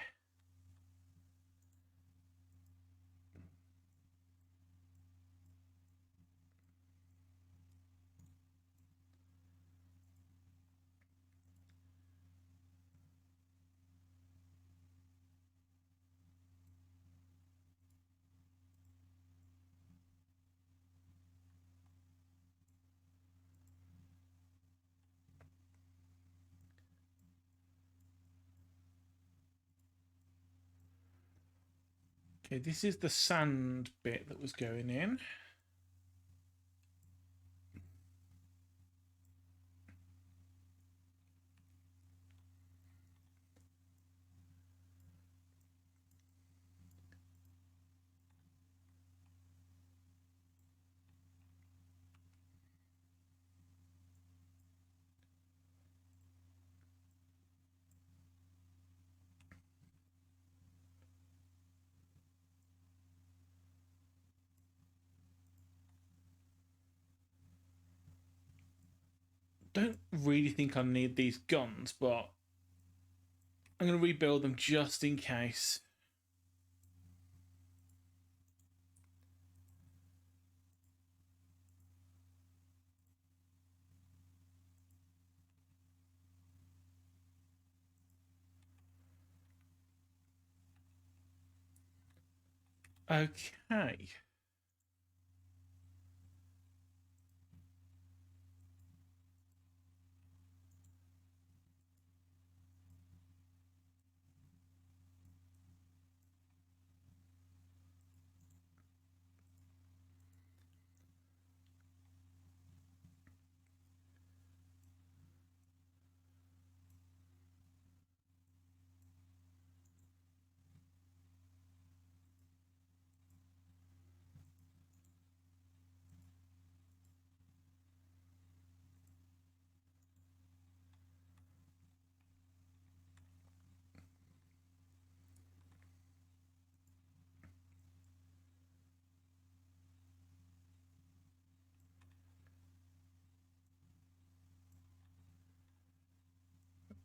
Speaker 1: Okay, this is the sand bit that was going in. don't really think I need these guns, but I'm going to rebuild them just in case. Okay.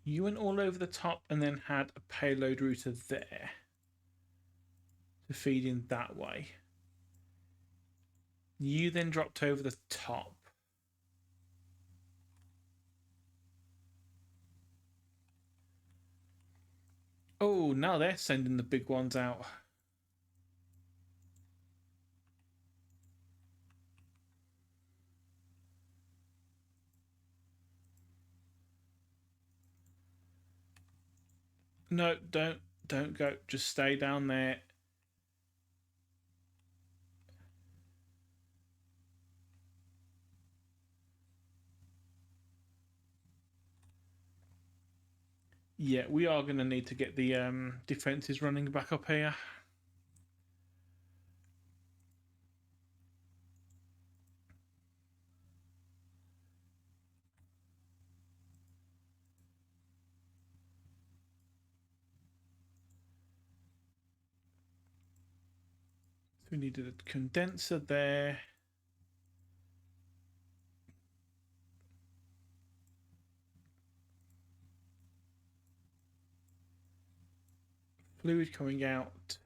Speaker 1: You went all over the top and then had a payload router there to feed in that way. You then dropped over the top. Oh, now they're sending the big ones out. No, don't go. Just stay down there. Yeah, we are going to need to get the defenses running back up here. So we needed a condenser there. Fluid coming out.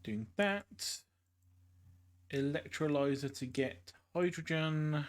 Speaker 1: Doing that. Electrolyzer to get hydrogen.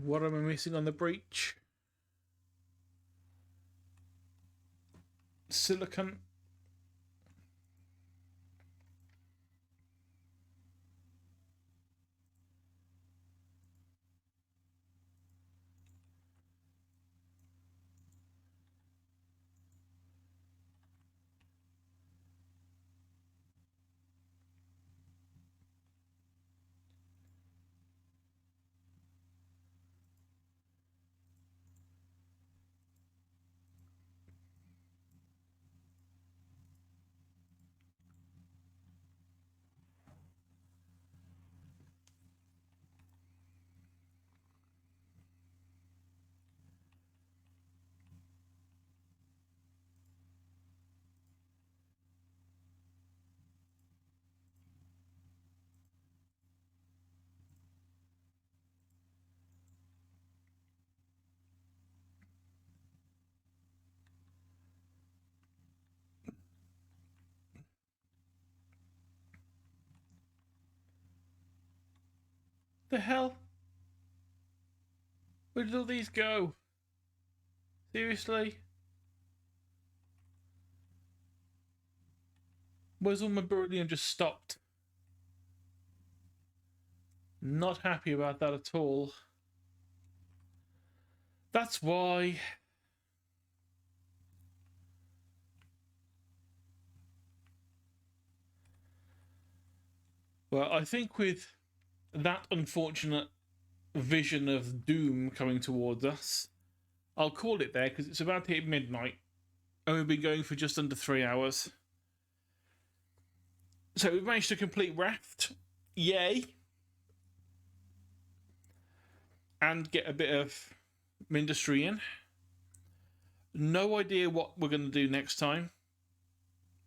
Speaker 1: What am I missing on the breach? Silicon. The hell? Where did all these go? Seriously? Where's all my beryllium just stopped? Not happy about that at all. That's why. Well, I think with that unfortunate vision of doom coming towards us, I'll call it there because it's about to hit midnight and we've been going for just under 3 hours. So we've managed to complete Raft. Yay. And get a bit of Mindustry in. No idea what we're going to do next time.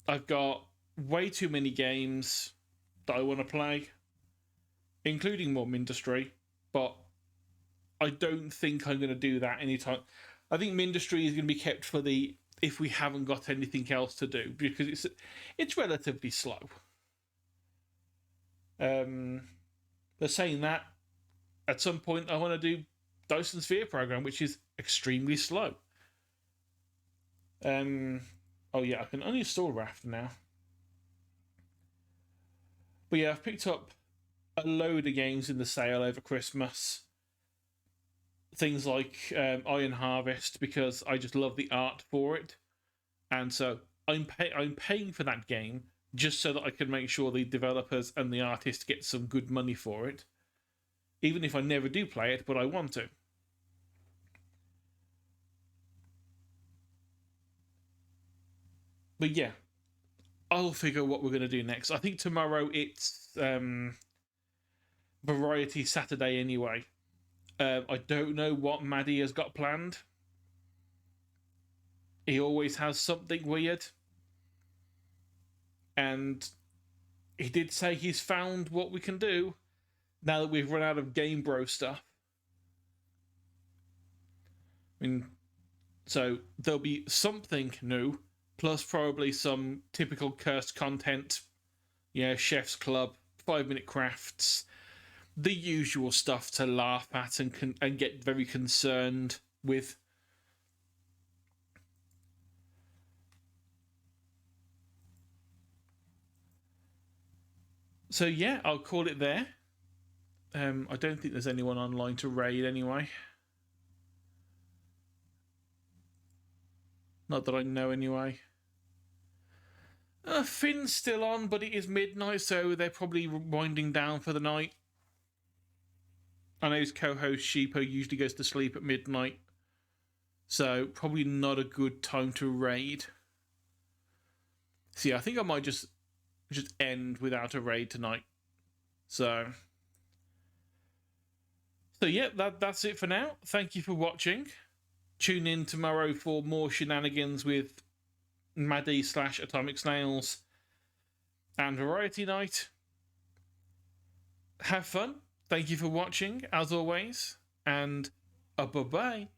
Speaker 1: I've got way too many games that I want to play, including more Mindustry, but I don't think I'm going to do that anytime. I think Mindustry is going to be kept for the if we haven't got anything else to do, because it's relatively slow. But saying that, at some point I want to do Dyson Sphere program, which is extremely slow. Oh yeah, I can only install Raft now. But yeah, I've picked up a load of games in the sale over Christmas. Things like Iron Harvest, because I just love the art for it, and so I'm paying for that game just so that I can make sure the developers and the artists get some good money for it, even if I never do play it, but I want to. But yeah, I'll figure what we're going to do next. I think tomorrow it's Variety Saturday anyway. I don't know what Maddie has got planned. He always has something weird. And he did say he's found what we can do now that we've run out of Game Bro stuff. I mean, so there'll be something new, plus probably some typical cursed content. Yeah, Chef's Club, 5-minute crafts, the usual stuff to laugh at and get very concerned with. So yeah, I'll call it there. I don't think there's anyone online to raid anyway. Not that I know anyway. Finn's still on, but it is midnight, so they're probably winding down for the night. I know his co-host Sheepo usually goes to sleep at midnight, so probably not a good time to raid. See, I think I might just end without a raid tonight. So yeah, that's it for now. Thank you for watching. Tune in tomorrow for more shenanigans with Maddie / Atomic Snails and Variety Night. Have fun. Thank you for watching, as always, and bye-bye.